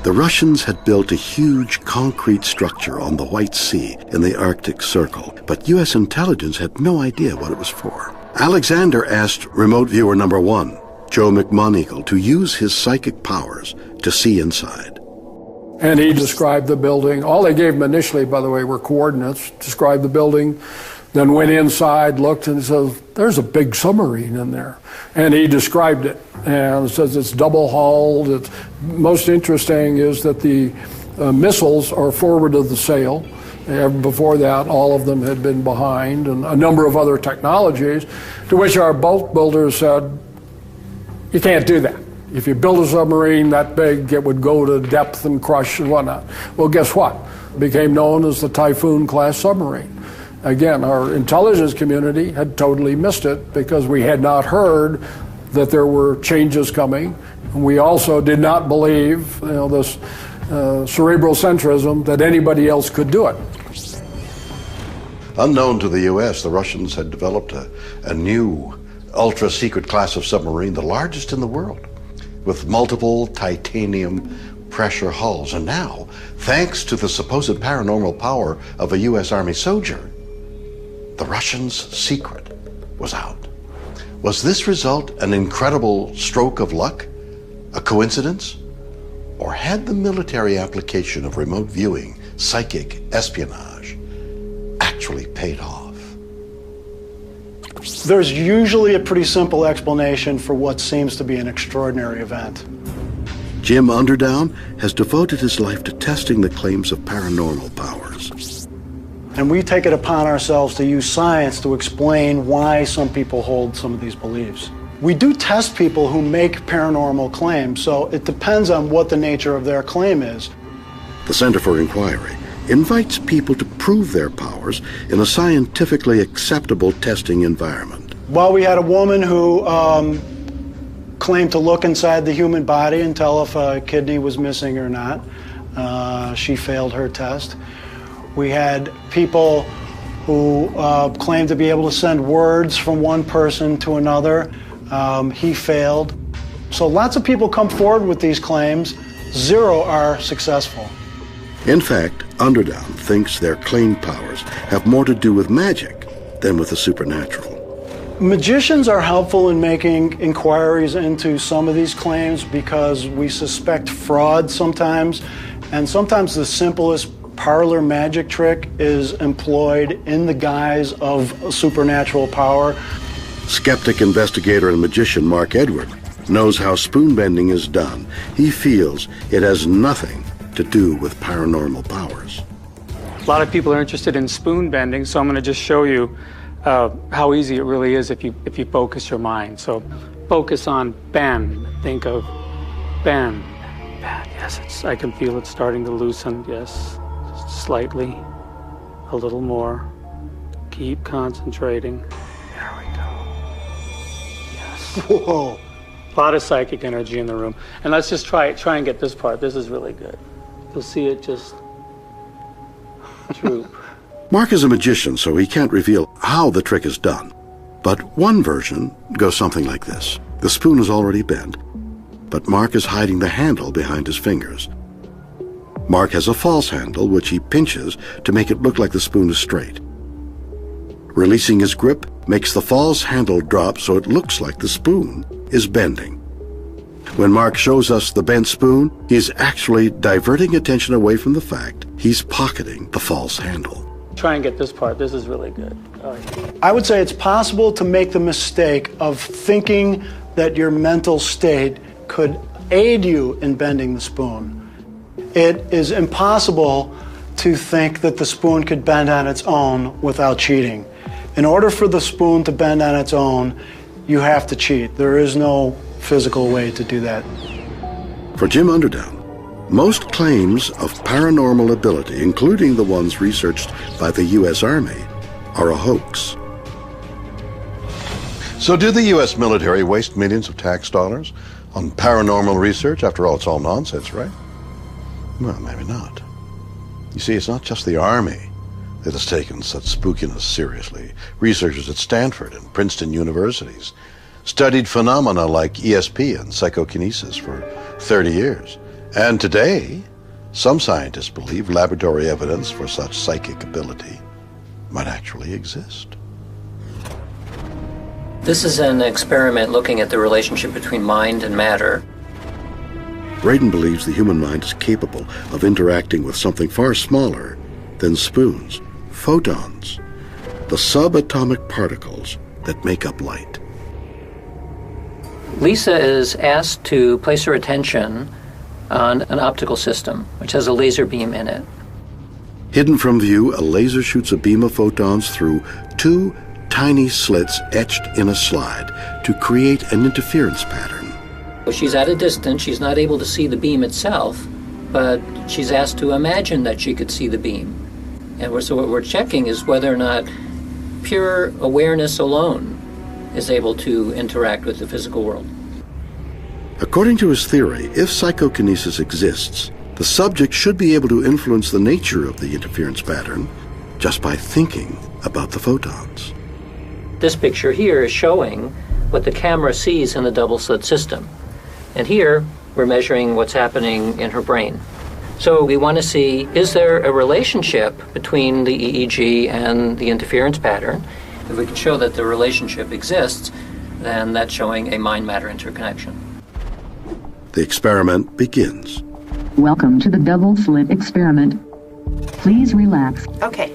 The Russians had built a huge concrete structure on the White Sea in the Arctic Circle, but U.S. intelligence had no idea what it was for. Alexander asked remote viewer number 1, Joe McMoneagle, to use his psychic powers to see inside. And he described the building. All they gave him initially, by the way, were coordinates, described the building, then went inside, looked, and says, there's a big submarine in there. And he described it, and says it's double-hulled. Most interesting is that the missiles are forward of the sail. Before that, all of them had been behind, and a number of other technologies, to which our boat builders said, you can't do that. If you build a submarine that big, it would go to depth and crush and whatnot. Well, guess what? It became known as the Typhoon-class submarine. Again, our intelligence community had totally missed it because we had not heard that there were changes coming. And we also did not believe, this cerebral centrism, that anybody else could do it. Unknown to the U.S., the Russians had developed a new ultra-secret class of submarine, the largest in the world, with multiple titanium pressure hulls. And now, thanks to the supposed paranormal power of a U.S. Army soldier, the Russians' secret was out. Was this result an incredible stroke of luck? A coincidence? Or had the military application of remote viewing, psychic espionage, actually paid off? There's usually a pretty simple explanation for what seems to be an extraordinary event. Jim Underdown has devoted his life to testing the claims of paranormal powers. And we take it upon ourselves to use science to explain why some people hold some of these beliefs. We do test people who make paranormal claims, so it depends on what the nature of their claim is. The Center for Inquiry invites people to prove their powers in a scientifically acceptable testing environment. Well, we had a woman who claimed to look inside the human body and tell if a kidney was missing or not. She failed her test. We had people who claimed to be able to send words from one person to another. He failed. So lots of people come forward with these claims. 0 are successful. In fact, Underdown thinks their claimed powers have more to do with magic than with the supernatural. Magicians are helpful in making inquiries into some of these claims because we suspect fraud sometimes, and sometimes the simplest parlor magic trick is employed in the guise of supernatural power. Skeptic, investigator, and magician Mark Edward knows how spoon bending is done. He feels it has nothing to do with paranormal powers. A lot of people are interested in spoon bending, so I'm going to just show you how easy it really is if you focus your mind. So focus on bend. Think of Bend. Bend. Yes, I can feel it starting to loosen. Yes, just slightly. A little more. Keep concentrating. There we go. Yes. Whoa. A lot of psychic energy in the room. And let's just try and get this part. This is really good. You'll see it just droop. Mark is a magician, so he can't reveal how the trick is done. But one version goes something like this. The spoon is already bent, but Mark is hiding the handle behind his fingers. Mark has a false handle, which he pinches to make it look like the spoon is straight. Releasing his grip makes the false handle drop so it looks like the spoon is bending. When Mark shows us the bent spoon, he's actually diverting attention away from the fact he's pocketing the false handle. Try and get this part. This is really good. I would say it's possible to make the mistake of thinking that your mental state could aid you in bending the spoon. It is impossible to think that the spoon could bend on its own without cheating. In order for the spoon to bend on its own, you have to cheat. There is no physical way to do that. For Jim Underdown, most claims of paranormal ability, including the ones researched by the U.S. Army, are a hoax. So did the U.S. military waste millions of tax dollars on paranormal research? After all, it's all nonsense, right? Well, maybe not. You see, it's not just the Army that has taken such spookiness seriously. Researchers at Stanford and Princeton universities studied phenomena like ESP and psychokinesis for 30 years. And today, some scientists believe laboratory evidence for such psychic ability might actually exist. This is an experiment looking at the relationship between mind and matter. Braden believes the human mind is capable of interacting with something far smaller than spoons, photons, the subatomic particles that make up light. Lisa is asked to place her attention on an optical system, which has a laser beam in it. Hidden from view, a laser shoots a beam of photons through two tiny slits etched in a slide to create an interference pattern. She's at a distance, she's not able to see the beam itself, but she's asked to imagine that she could see the beam. And so what we're checking is whether or not pure awareness alone is able to interact with the physical world. According to his theory, if psychokinesis exists, the subject should be able to influence the nature of the interference pattern just by thinking about the photons. This picture here is showing what the camera sees in the double-slit system. And here, we're measuring what's happening in her brain. So we want to see, is there a relationship between the EEG and the interference pattern? If we can show that the relationship exists, then that's showing a mind-matter interconnection. The experiment begins. Welcome to the double-slit experiment. Please relax. Okay.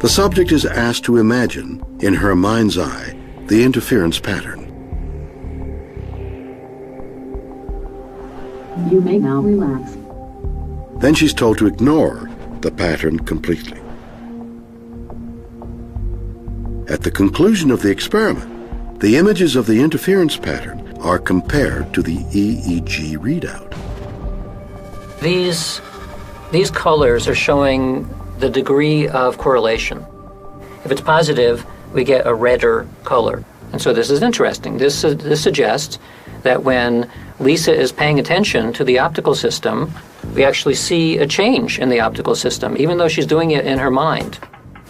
The subject is asked to imagine, in her mind's eye, the interference pattern. You may now relax. Then she's told to ignore the pattern completely. At the conclusion of the experiment, the images of the interference pattern are compared to the EEG readout. These colors are showing the degree of correlation. If it's positive, we get a redder color. And so this is interesting. This suggests that when Lisa is paying attention to the optical system, we actually see a change in the optical system, even though she's doing it in her mind.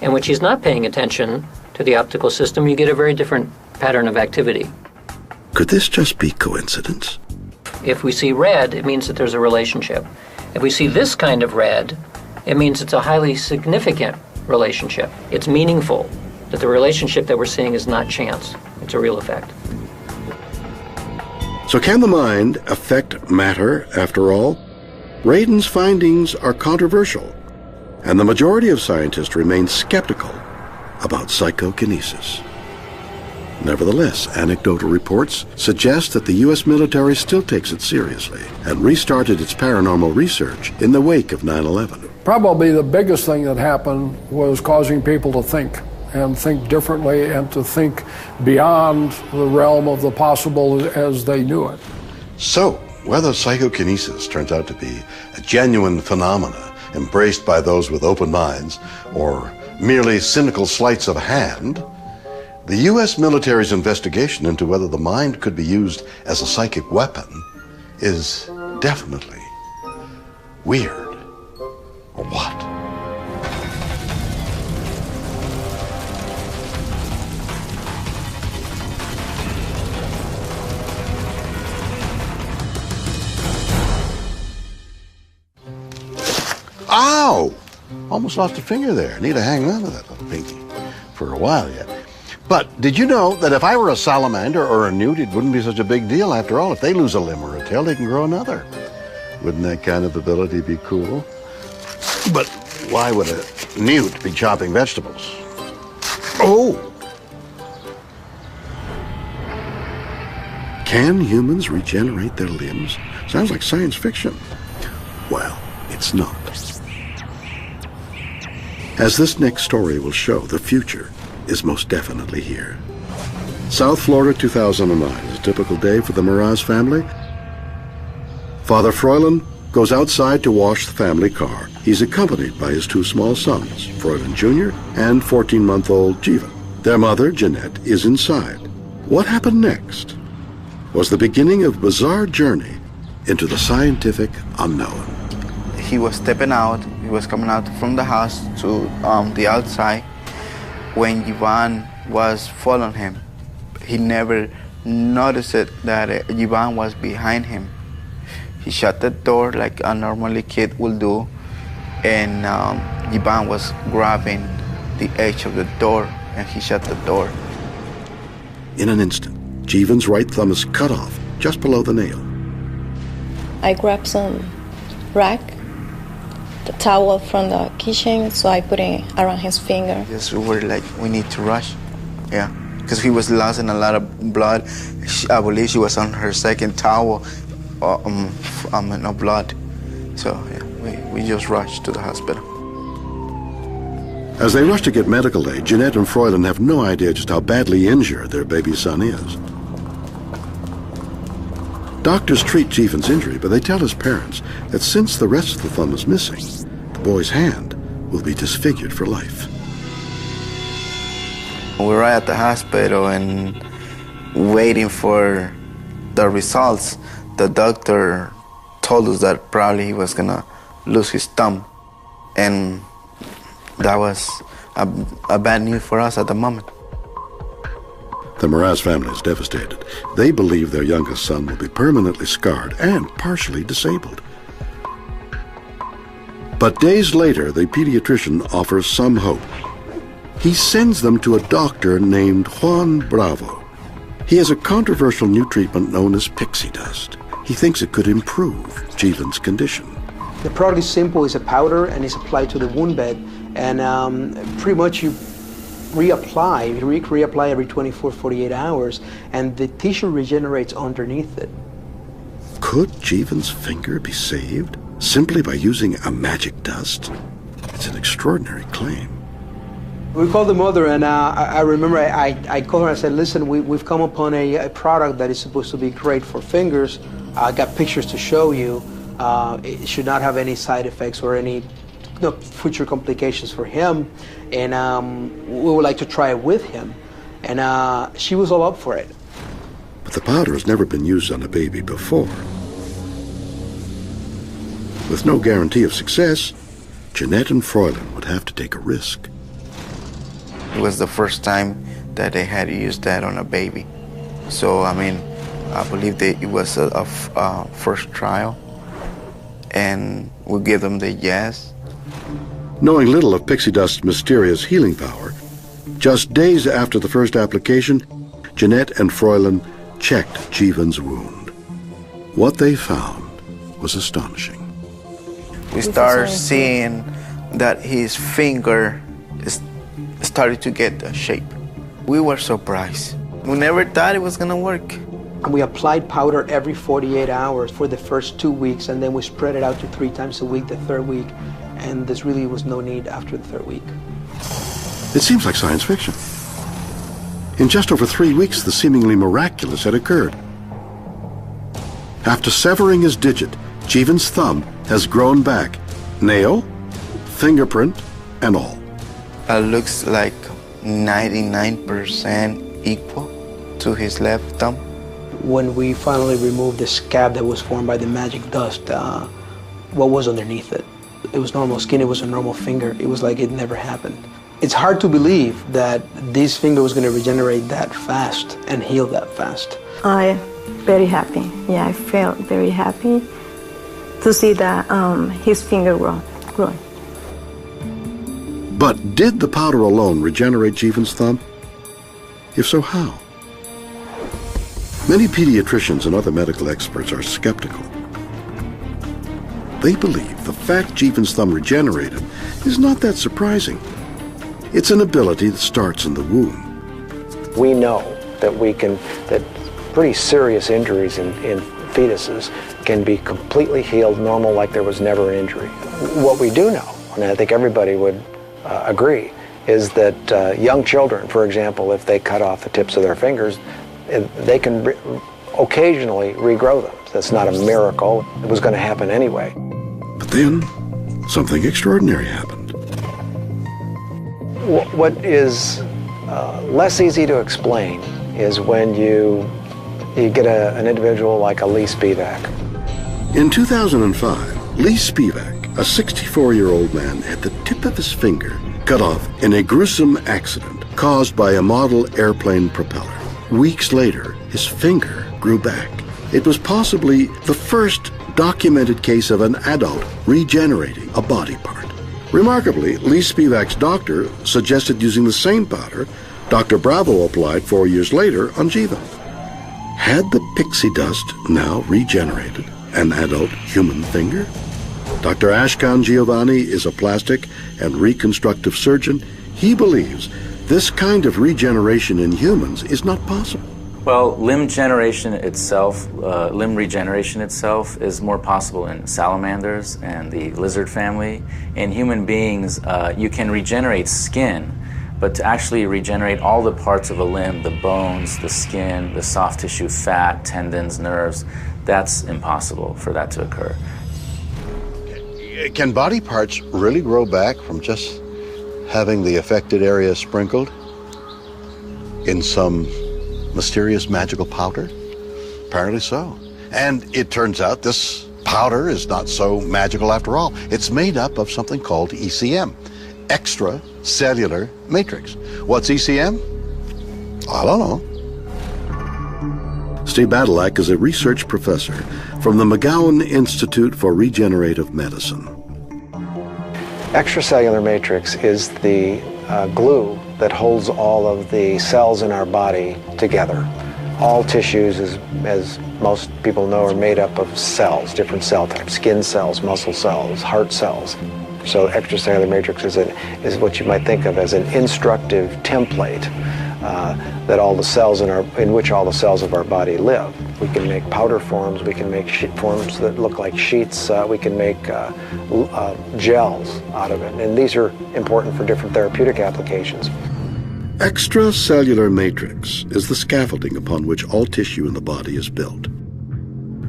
And when she's not paying attention to the optical system, you get a very different pattern of activity. Could this just be coincidence? If we see red, it means that there's a relationship. If we see this kind of red, it means it's a highly significant relationship. It's meaningful, that the relationship that we're seeing is not chance. It's a real effect. So can the mind affect matter after all? Braden's findings are controversial, and the majority of scientists remain skeptical about psychokinesis. Nevertheless, anecdotal reports suggest that the U.S. military still takes it seriously and restarted its paranormal research in the wake of 9/11. Probably the biggest thing that happened was causing people to think and think differently and to think beyond the realm of the possible as they knew it. So, whether psychokinesis turns out to be a genuine phenomena embraced by those with open minds, or merely cynical sleights of hand, the U.S. military's investigation into whether the mind could be used as a psychic weapon is definitely weird. Or what? Ow! Almost lost a finger there. Need to hang on to that little pinky for a while yet. But did you know that if I were a salamander or a newt, it wouldn't be such a big deal? After all, if they lose a limb or a tail, they can grow another. Wouldn't that kind of ability be cool? But why would a newt be chopping vegetables? Oh! Can humans regenerate their limbs? Sounds like science fiction. Well, it's not. As this next story will show, the future is most definitely here. South Florida, 2009 is a typical day for the Mraz family. Father Froilan goes outside to wash the family car. He's accompanied by his two small sons, Froilan Jr. and 14-month-old Jiva. Their mother, Jeanette, is inside. What happened next was the beginning of a bizarre journey into the scientific unknown. He was stepping out, he was coming out from the house to the outside when Ivan was following him. He never noticed that Ivan was behind him. He shut the door like a normally kid will do, and Ivan was grabbing the edge of the door, and he shut the door. In an instant, Jivan's right thumb is cut off just below the nail. I grabbed some rag, the towel from the kitchen, so I put it around his finger. Yes, we were like, we need to rush. Yeah, because he was losing a lot of blood. I believe she was on her second towel, no blood. So yeah, we just rushed to the hospital. As they rush to get medical aid, Jeanette and Froilan have no idea just how badly injured their baby son is. Doctors treat Jivan's injury, but they tell his parents that since the rest of the thumb is missing, the boy's hand will be disfigured for life. We were at the hospital and waiting for the results. The doctor told us that probably he was gonna lose his thumb, and that was a bad news for us at the moment. The Mraz family is devastated. They believe their youngest son will be permanently scarred and partially disabled. But days later, the pediatrician offers some hope. He sends them to a doctor named Juan Bravo. He has a controversial new treatment known as pixie dust. He thinks it could improve Jivan's condition. The product is simple. It's a powder and it's applied to the wound bed, and pretty much you reapply every 24, 48 hours, and the tissue regenerates underneath it. Could Jivan's finger be saved simply by using a magic dust? It's an extraordinary claim. We called the mother, and I remember I called her and I said, listen, we've come upon a product that is supposed to be great for fingers. I got pictures to show you. It should not have any side effects or any future complications for him, and we would like to try it with him. And she was all up for it. But the powder has never been used on a baby before. With no guarantee of success, Jeanette and Froilan would have to take a risk. It was the first time that they had used that on a baby. So, I mean, I believe that it was a first trial, and we give them the yes. Knowing little of pixie dust's mysterious healing power, just days after the first application, Jeanette and Froilan checked Jivan's wound. What they found was astonishing. We started seeing that his finger started to get a shape. We were surprised. We never thought it was gonna work. And we applied powder every 48 hours for the first 2 weeks, and then we spread it out to 3 times a week the third week, and there really was no need after the third week. It seems like science fiction. In just over 3 weeks, the seemingly miraculous had occurred. After severing his digit, Jeevan's thumb has grown back, nail, fingerprint, and all. It looks like 99% equal to his left thumb. When we finally removed the scab that was formed by the magic dust, what was underneath it? It was normal skin, it was a normal finger. It was like it never happened. It's hard to believe that this finger was going to regenerate that fast and heal that fast. I'm very happy. Yeah, I felt very happy to see that his finger growing. But did the powder alone regenerate Jeevan's thumb? If so, how? Many pediatricians and other medical experts are skeptical. They believe the fact Jeevan's thumb regenerated is not that surprising. It's an ability that starts in the womb. We know that that pretty serious injuries in fetuses can be completely healed normal like there was never an injury. What we do know, and I think everybody would agree, is that young children, for example, if they cut off the tips of their fingers, they can occasionally regrow them. That's not a miracle. It was going to happen anyway. But then, something extraordinary happened. What is less easy to explain is when you get an individual like a Lee Spivak. In 2005, Lee Spivak, a 64-year-old man, had the tip of his finger cut off in a gruesome accident caused by a model airplane propeller. Weeks later, his finger grew back. It was possibly the first documented case of an adult regenerating a body part. Remarkably, Lee Spivak's doctor suggested using the same powder Dr. Bravo applied 4 years later on Jeevan. Had the pixie dust now regenerated an adult human finger? Dr. Ashkan Giovanni is a plastic and reconstructive surgeon. He believes this kind of regeneration in humans is not possible. Well, limb regeneration itself is more possible in salamanders and the lizard family. In human beings, you can regenerate skin, but to actually regenerate all the parts of a limb, the bones, the skin, the soft tissue, fat, tendons, nerves, that's impossible for that to occur. Can body parts really grow back from just having the affected area sprinkled in some mysterious magical powder? Apparently so. And it turns out this powder is not so magical after all. It's made up of something called ECM, extracellular matrix. What's ECM? I don't know. Steve Badalak is a research professor from the McGowan Institute for Regenerative Medicine. Extracellular matrix is the glue that holds all of the cells in our body together. All tissues, as most people know, are made up of cells, different cell types, skin cells, muscle cells, heart cells. So extracellular matrix is what you might think of as an instructive template that all the cells in which all the cells of our body live. We can make powder forms, we can make forms that look like sheets, we can make gels out of it, and these are important for different therapeutic applications. Extracellular matrix is the scaffolding upon which all tissue in the body is built.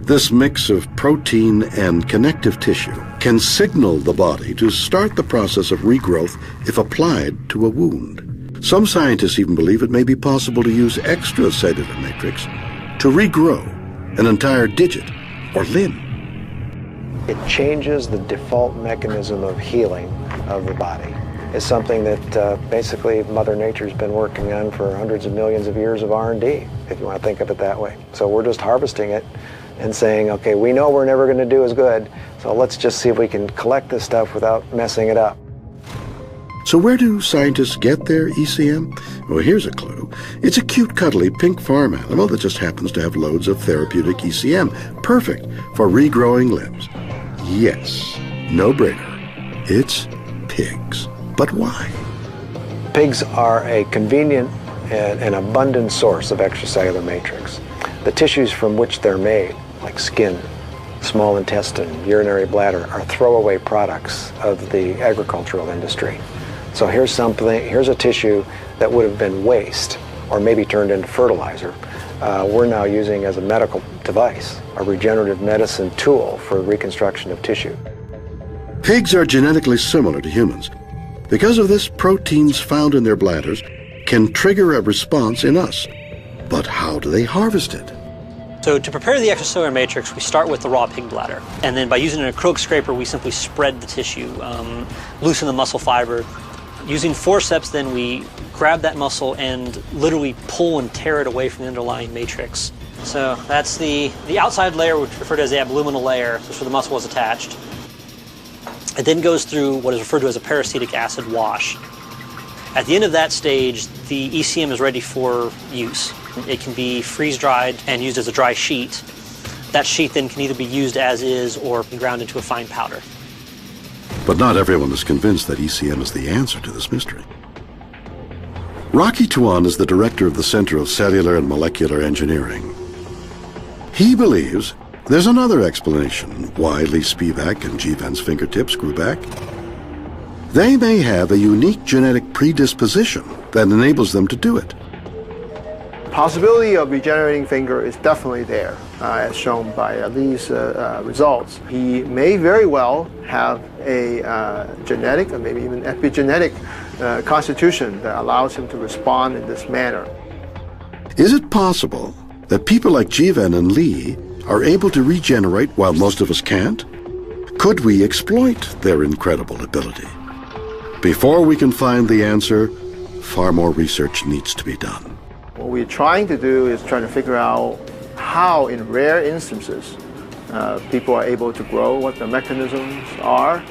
This mix of protein and connective tissue can signal the body to start the process of regrowth if applied to a wound. Some scientists even believe it may be possible to use extracellular matrix to regrow an entire digit or limb. It changes the default mechanism of healing of the body. It's something that basically Mother Nature's been working on for hundreds of millions of years of R&D, if you want to think of it that way. So we're just harvesting it and saying, okay, we know we're never going to do as good, so let's just see if we can collect this stuff without messing it up. So where do scientists get their ECM? Well, here's a clue. It's a cute, cuddly pink farm animal that just happens to have loads of therapeutic ECM. Perfect for regrowing limbs. Yes, no-brainer. It's pigs. But why? Pigs are a convenient and abundant source of extracellular matrix. The tissues from which they're made, like skin, small intestine, urinary bladder, are throwaway products of the agricultural industry. So here's a tissue that would have been waste or maybe turned into fertilizer. We're now using as a medical device, a regenerative medicine tool for reconstruction of tissue. Pigs are genetically similar to humans. Because of this, proteins found in their bladders can trigger a response in us. But how do they harvest it? So to prepare the extracellular matrix, we start with the raw pig bladder. And then by using an acrylic scraper, we simply spread the tissue, loosen the muscle fiber. Using forceps, then we grab that muscle and literally pull and tear it away from the underlying matrix. So that's the outside layer, which is referred to as the abluminal layer. That's where the muscle was attached. It then goes through what is referred to as a peracetic acid wash. At the end of that stage, the ECM is ready for use. It can be freeze-dried and used as a dry sheet. That sheet then can either be used as is or be ground into a fine powder. But not everyone is convinced that ECM is the answer to this mystery. Rocky Tuan is the director of the Center of Cellular and Molecular Engineering. He believes there's another explanation why Lee Spivak and Jivan's fingertips grew back. They may have a unique genetic predisposition that enables them to do it. Possibility of regenerating finger is definitely there, as shown by Lee's results. He may very well have a genetic or maybe even epigenetic constitution that allows him to respond in this manner. Is it possible that people like Jivan and Lee are able to regenerate while most of us can't? Could we exploit their incredible ability? Before we can find the answer, far more research needs to be done. What we're trying to do is trying to figure out how, in rare instances, people are able to grow, what the mechanisms are,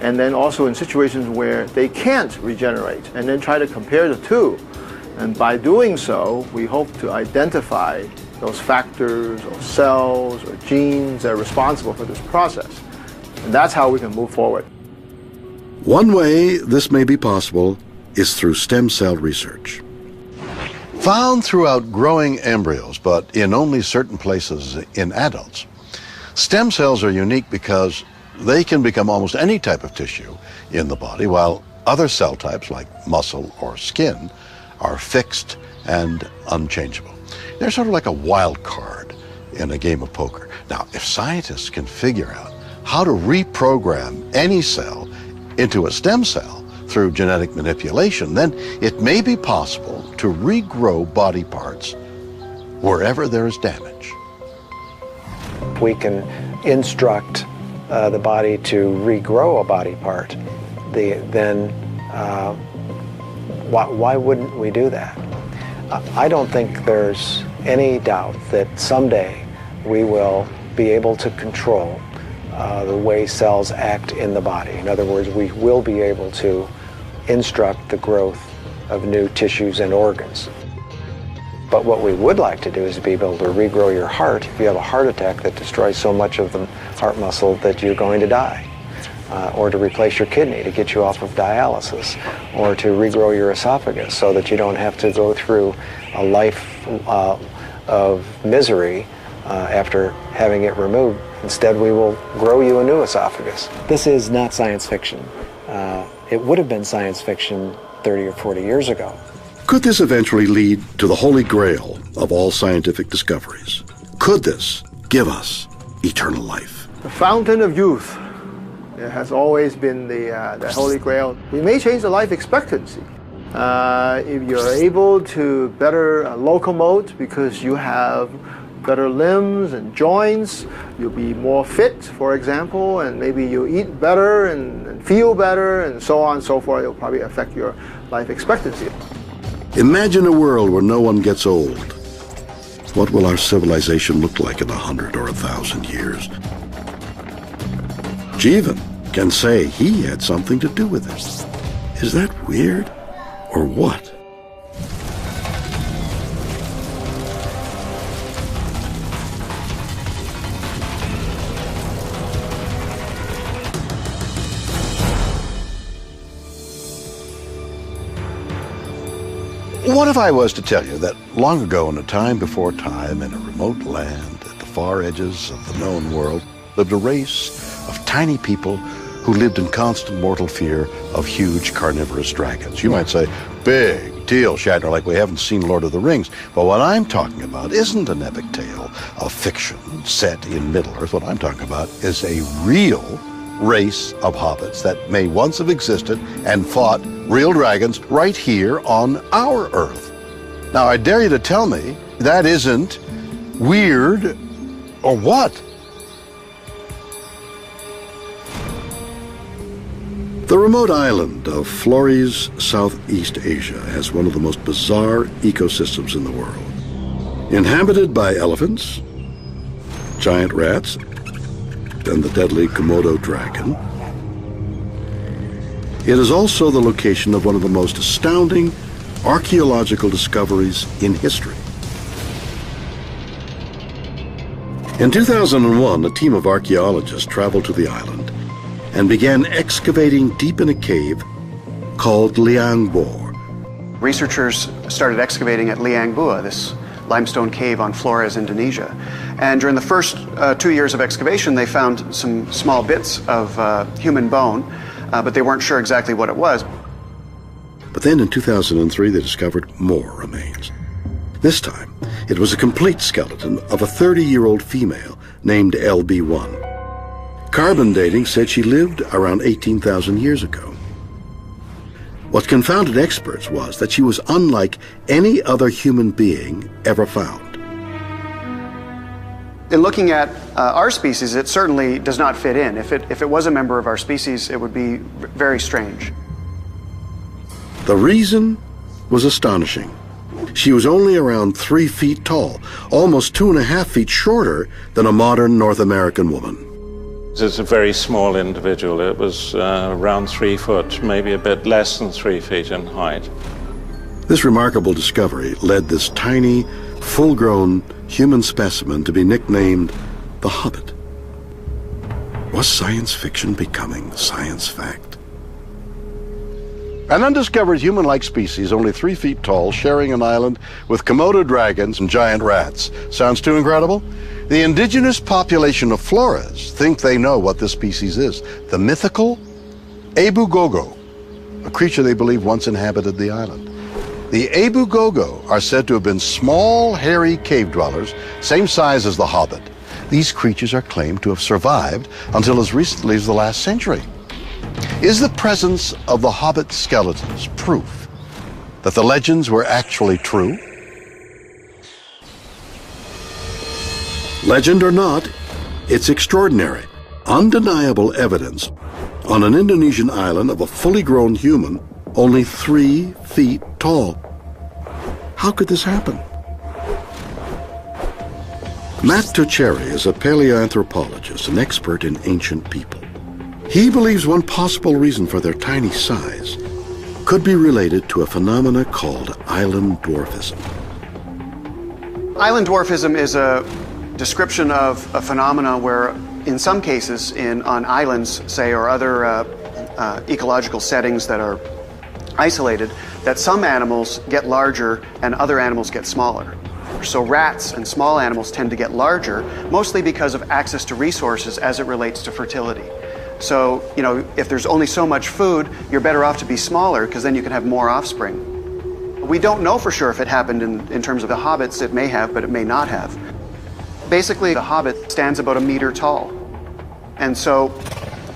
and then also in situations where they can't regenerate, and then try to compare the two. And by doing so, we hope to identify those factors or cells or genes that are responsible for this process. And that's how we can move forward. One way this may be possible is through stem cell research. Found throughout growing embryos, but in only certain places in adults, stem cells are unique because they can become almost any type of tissue in the body, while other cell types like muscle or skin are fixed and unchangeable. They're sort of like a wild card in a game of poker. Now, if scientists can figure out how to reprogram any cell into a stem cell through genetic manipulation, then it may be possible to regrow body parts wherever there is damage. We can instruct the body to regrow a body part. Why wouldn't we do that? I don't think there's any doubt that someday we will be able to control the way cells act in the body. In other words, we will be able to instruct the growth of new tissues and organs. But what we would like to do is to be able to regrow your heart if you have a heart attack that destroys so much of the heart muscle that you're going to die. Or to replace your kidney to get you off of dialysis, or to regrow your esophagus so that you don't have to go through a life of misery after having it removed. Instead, we will grow you a new esophagus. This is not science fiction. It would have been science fiction 30 or 40 years ago. Could this eventually lead to the holy grail of all scientific discoveries? Could this give us eternal life? The fountain of youth. It has always been the holy grail. We may change the life expectancy. If you're able to better locomote because you have better limbs and joints, you'll be more fit, for example, and maybe you eat better and feel better and so on and so forth. It'll probably affect your life expectancy. Imagine a world where no one gets old. What will our civilization look like in 100 or 1,000 years? Jivan can say he had something to do with it. Is that weird or what? What if I was to tell you that long ago, in a time before time, in a remote land at the far edges of the known world, lived a race of tiny people who lived in constant mortal fear of huge carnivorous dragons. You might say, big deal, Shatner, like we haven't seen Lord of the Rings. But what I'm talking about isn't an epic tale of fiction set in Middle-earth. What I'm talking about is a real race of hobbits that may once have existed and fought real dragons right here on our Earth. Now, I dare you to tell me that isn't weird or what? The remote island of Flores, Southeast Asia, has one of the most bizarre ecosystems in the world. Inhabited by elephants, giant rats, and the deadly Komodo dragon, it is also the location of one of the most astounding archaeological discoveries in history. In 2001, a team of archaeologists traveled to the island and began excavating deep in a cave called Liang Bor. Researchers started excavating at Liang Bua, this limestone cave on Flores, Indonesia. And during the first 2 years of excavation, they found some small bits of human bone, but they weren't sure exactly what it was. But then in 2003, they discovered more remains. This time, it was a complete skeleton of a 30-year-old female named LB1. Carbon dating said she lived around 18,000 years ago. What confounded experts was that she was unlike any other human being ever found. In looking at our species, it certainly does not fit in. If it was a member of our species, it would be very strange. The reason was astonishing. She was only around 3 feet tall, almost 2.5 feet shorter than a modern North American woman. It's a very small individual. It was around 3 foot, maybe a bit less than 3 feet in height. This remarkable discovery led this tiny, full-grown human specimen to be nicknamed the Hobbit. Was science fiction becoming science fact? An undiscovered human-like species, only 3 feet tall, sharing an island with Komodo dragons and giant rats. Sounds too incredible? The indigenous population of Flores think they know what this species is. The mythical Abu-Gogo, a creature they believe once inhabited the island. The Abu-Gogo are said to have been small, hairy cave dwellers, same size as the Hobbit. These creatures are claimed to have survived until as recently as the last century. Is the presence of the Hobbit skeletons proof that the legends were actually true? Legend or not, it's extraordinary, undeniable evidence on an Indonesian island of a fully grown human only 3 feet tall. How could this happen? Matt Tucheri is a paleoanthropologist, an expert in ancient people. He believes one possible reason for their tiny size could be related to a phenomena called island dwarfism. Island dwarfism is a description of a phenomena where, in some cases, on islands, say, or other ecological settings that are isolated, that some animals get larger and other animals get smaller. So rats and small animals tend to get larger, mostly because of access to resources as it relates to fertility. So, if there's only so much food, you're better off to be smaller because then you can have more offspring. We don't know for sure if it happened in terms of the hobbits. It may have, but it may not have. Basically, the hobbit stands about 1 meter tall. And so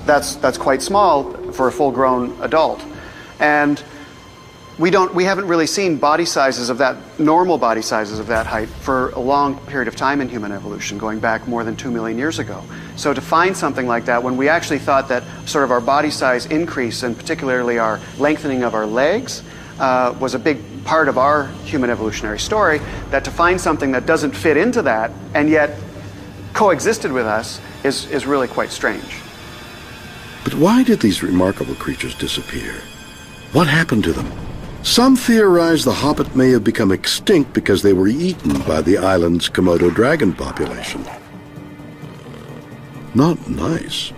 that's quite small for a full-grown adult. And we haven't really seen normal body sizes of that height for a long period of time in human evolution, going back more than 2 million years ago. So to find something like that, when we actually thought that sort of our body size increase, and particularly our lengthening of our legs, was a big part of our human evolutionary story, that to find something that doesn't fit into that and yet coexisted with us is really quite strange. But why did these remarkable creatures disappear? What happened to them? Some theorize the Hobbit may have become extinct because they were eaten by the island's Komodo dragon population. Not nice.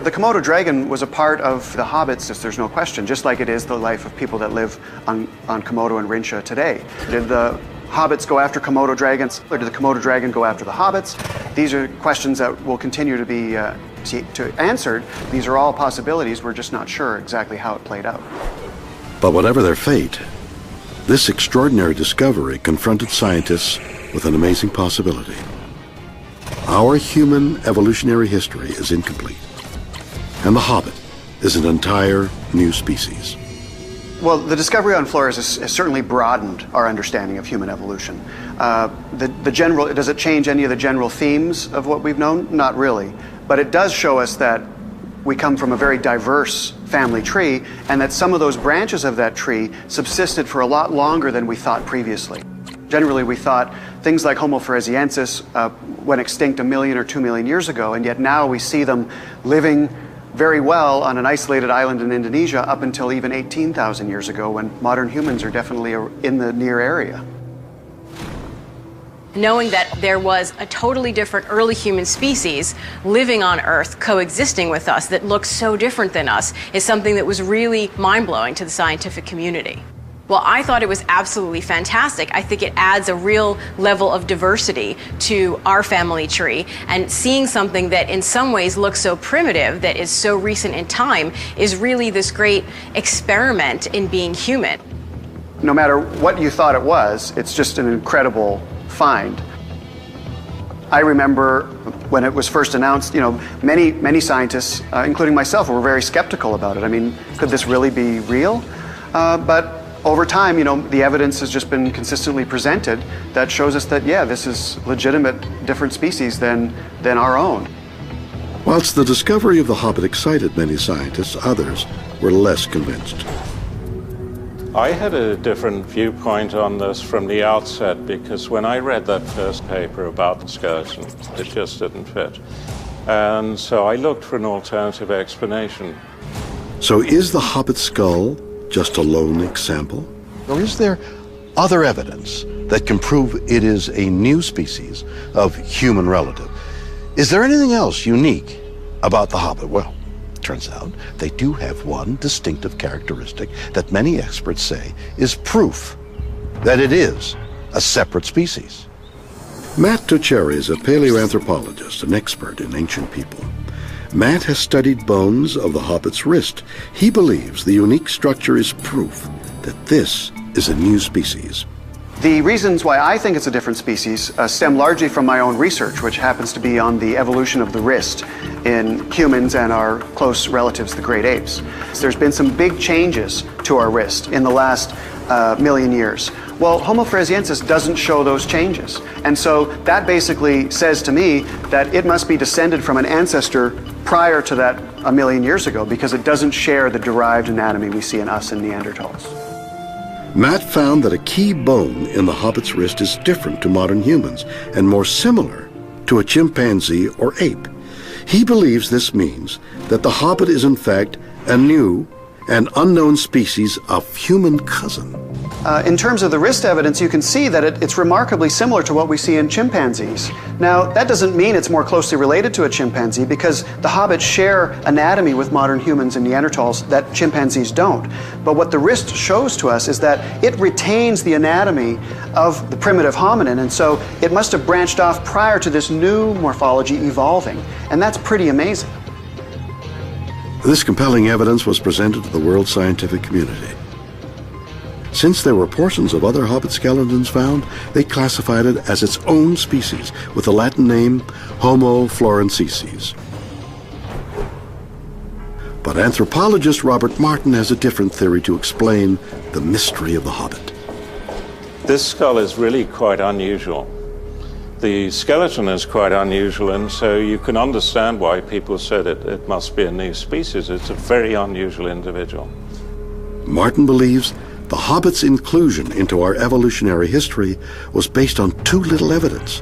The Komodo dragon was a part of the Hobbits, there's no question, just like it is the life of people that live on Komodo and Rincha today. Did the Hobbits go after Komodo dragons, or did the Komodo dragon go after the Hobbits? These are questions that will continue to be answered. These are all possibilities. We're just not sure exactly how it played out. But whatever their fate, this extraordinary discovery confronted scientists with an amazing possibility. Our human evolutionary history is incomplete, and the Hobbit is an entire new species. Well, the discovery on Flores has certainly broadened our understanding of human evolution. Does it change any of the general themes of what we've known? Not really. But it does show us that we come from a very diverse family tree, and that some of those branches of that tree subsisted for a lot longer than we thought previously. Generally, we thought things like Homo floresiensis went extinct 1 million or 2 million years ago, and yet now we see them living very well on an isolated island in Indonesia up until even 18,000 years ago, when modern humans are definitely in the near area. Knowing that there was a totally different early human species living on Earth, coexisting with us, that looks so different than us, is something that was really mind-blowing to the scientific community. Well, I thought it was absolutely fantastic. I think it adds a real level of diversity to our family tree, and seeing something that in some ways looks so primitive, that is so recent in time, is really this great experiment in being human. No matter what you thought it was, it's just an incredible find. I remember when it was first announced, many scientists, including myself, were very skeptical about it. I mean, could this really be real? But over time, the evidence has just been consistently presented that shows us that, yeah, this is legitimate, different species than our own. Whilst the discovery of the Hobbit excited many scientists, others were less convinced. I had a different viewpoint on this from the outset, because when I read that first paper about the skeleton, it just didn't fit. And so I looked for an alternative explanation. So is the Hobbit skull just a lone example? Or is there other evidence that can prove it is a new species of human relative? Is there anything else unique about the Hobbit? Well, turns out they do have one distinctive characteristic that many experts say is proof that it is a separate species. Matt Tucheri is a paleoanthropologist, an expert in ancient people. Matt has studied bones of the Hobbit's wrist. He believes the unique structure is proof that this is a new species. The reasons why I think it's a different species stem largely from my own research, which happens to be on the evolution of the wrist in humans and our close relatives, the great apes. There's been some big changes to our wrist in the last million years. Well, Homo floresiensis doesn't show those changes. And so that basically says to me that it must be descended from an ancestor prior to that 1 million years ago, because it doesn't share the derived anatomy we see in us and Neanderthals. Matt found that a key bone in the Hobbit's wrist is different to modern humans and more similar to a chimpanzee or ape. He believes this means that the Hobbit is in fact a new and unknown species of human cousin. In terms of the wrist evidence, you can see that it's remarkably similar to what we see in chimpanzees. Now, that doesn't mean it's more closely related to a chimpanzee, because the hobbits share anatomy with modern humans and Neanderthals that chimpanzees don't. But what the wrist shows to us is that it retains the anatomy of the primitive hominin, and so it must have branched off prior to this new morphology evolving. And that's pretty amazing. This compelling evidence was presented to the world scientific community. Since there were portions of other Hobbit skeletons found, they classified it as its own species with the Latin name Homo florensis. But anthropologist Robert Martin has a different theory to explain the mystery of the Hobbit. This skull is really quite unusual. The skeleton is quite unusual, and so you can understand why people said it must be a new species. It's a very unusual individual. Martin believes the Hobbit's inclusion into our evolutionary history was based on too little evidence.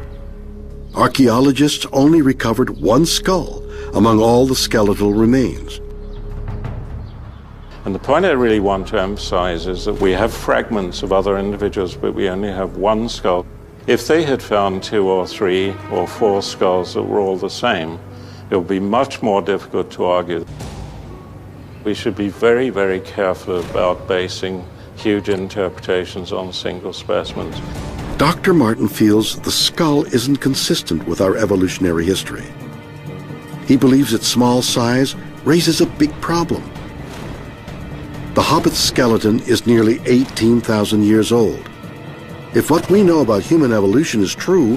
Archaeologists only recovered one skull among all the skeletal remains. And the point I really want to emphasize is that we have fragments of other individuals, but we only have one skull. If they had found 2 or 3 or 4 skulls that were all the same, it would be much more difficult to argue. We should be very, very careful about basing huge interpretations on single specimens. Dr. Martin feels the skull isn't consistent with our evolutionary history. he believes its small size raises a big problem. The Hobbit's skeleton is nearly 18,000 years old. If what we know about human evolution is true,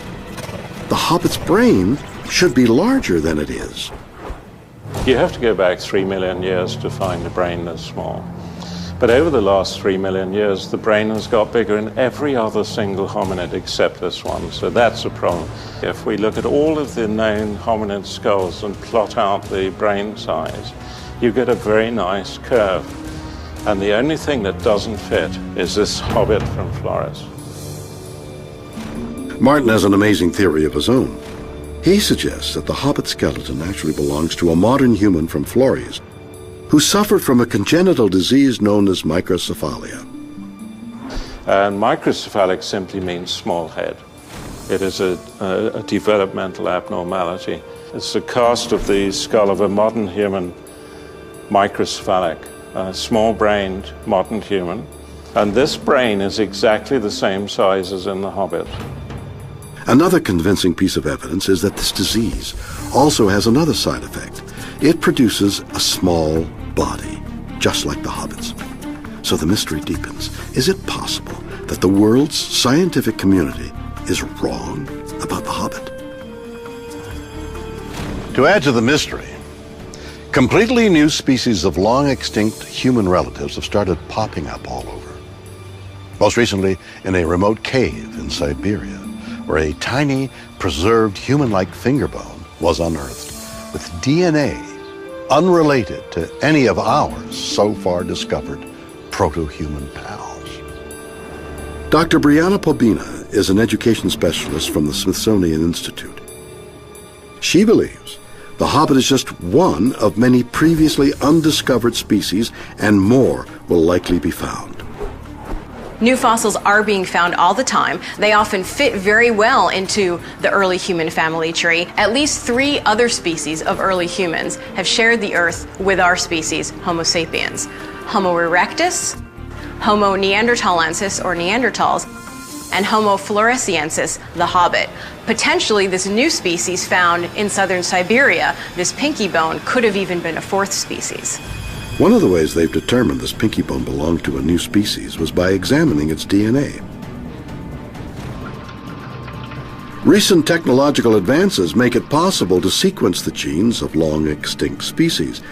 the Hobbit's brain should be larger than it is. You have to go back 3 million years to find a brain this small. But over the last 3 million years, the brain has got bigger in every other single hominid except this one. So that's a problem. If we look at all of the known hominid skulls and plot out the brain size, you get a very nice curve. And the only thing that doesn't fit is this hobbit from Flores. Martin has an amazing theory of his own. He suggests that the Hobbit skeleton actually belongs to a modern human from Flores who suffered from a congenital disease known as microcephalia. And microcephalic simply means small head. It is a developmental abnormality. It's the cast of the skull of a modern human, microcephalic, small-brained modern human. And this brain is exactly the same size as in the Hobbit. Another convincing piece of evidence is that this disease also has another side effect. It produces a small body, just like the Hobbits. So the mystery deepens. Is it possible that the world's scientific community is wrong about the Hobbit? To add to the mystery, completely new species of long-extinct human relatives have started popping up all over. Most recently in a remote cave in Siberia, where a tiny, preserved human-like finger bone was unearthed with DNA unrelated to any of our so far discovered proto-human pals. Dr. Brianna Pobina is an education specialist from the Smithsonian Institute. She believes the Hobbit is just one of many previously undiscovered species, and more will likely be found. New fossils are being found all the time. They often fit very well into the early human family tree. At least 3 other species of early humans have shared the Earth with our species, Homo sapiens. Homo erectus, Homo neanderthalensis, or Neanderthals, and Homo floresiensis, the Hobbit. Potentially, this new species found in southern Siberia, this pinky bone, could have even been a 4th species. One of the ways they've determined this pinky bone belonged to a new species was by examining its DNA. Recent technological advances make it possible to sequence the genes of long-extinct species,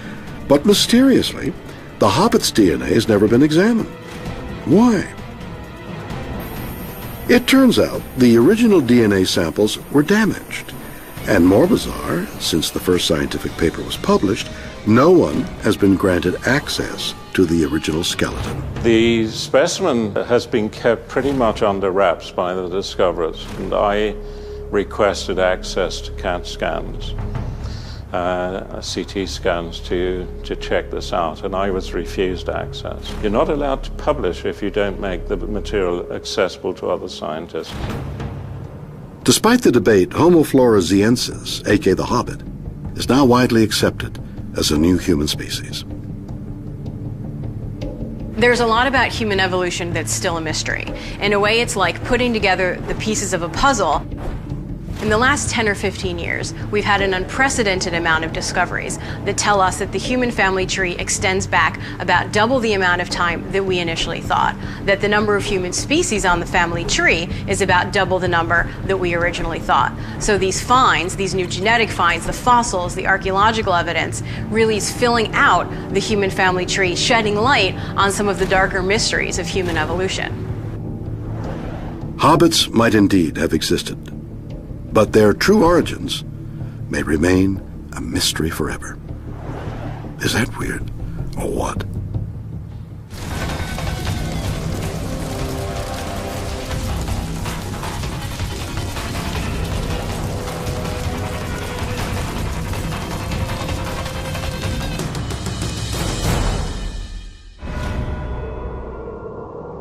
but mysteriously, the Hobbit's DNA has never been examined. Why? It turns out the original DNA samples were damaged, and more bizarre, since the first scientific paper was published, no one has been granted access to the original skeleton. The specimen has been kept pretty much under wraps by the discoverers, and I requested access to CAT scans, CT scans to check this out, and I was refused access. You're not allowed to publish if you don't make the material accessible to other scientists. Despite the debate, Homo floresiensis, aka the Hobbit, is now widely accepted as a new human species. There's a lot about human evolution that's still a mystery. In a way, it's like putting together the pieces of a puzzle. In the last 10 or 15 years, we've had an unprecedented amount of discoveries that tell us that the human family tree extends back about double the amount of time that we initially thought, that the number of human species on the family tree is about double the number that we originally thought. So these finds, these new genetic finds, the fossils, the archaeological evidence, really is filling out the human family tree, shedding light on some of the darker mysteries of human evolution. Hobbits might indeed have existed, but their true origins may remain a mystery forever. Is that weird, or what?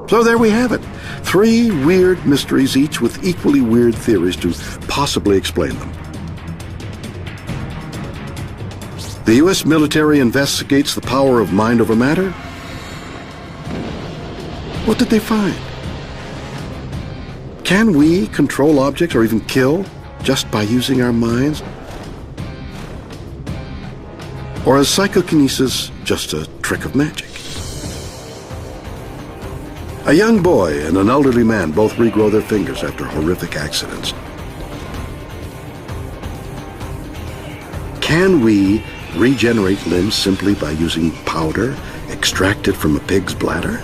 So there we have it. 3 weird mysteries, each with equally weird theories to possibly explain them. The U.S. military investigates the power of mind over matter. What did they find? Can we control objects or even kill just by using our minds? Or is psychokinesis just a trick of magic? A young boy and an elderly man both regrow their fingers after horrific accidents. Can we regenerate limbs simply by using powder extracted from a pig's bladder?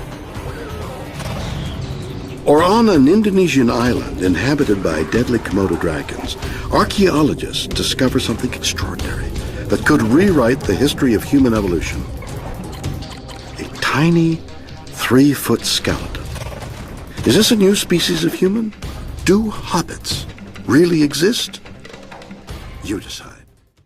Or on an Indonesian island inhabited by deadly Komodo dragons, archaeologists discover something extraordinary that could rewrite the history of human evolution. A tiny 3-foot skeleton. Is this a new species of human? Do hobbits really exist? You decide.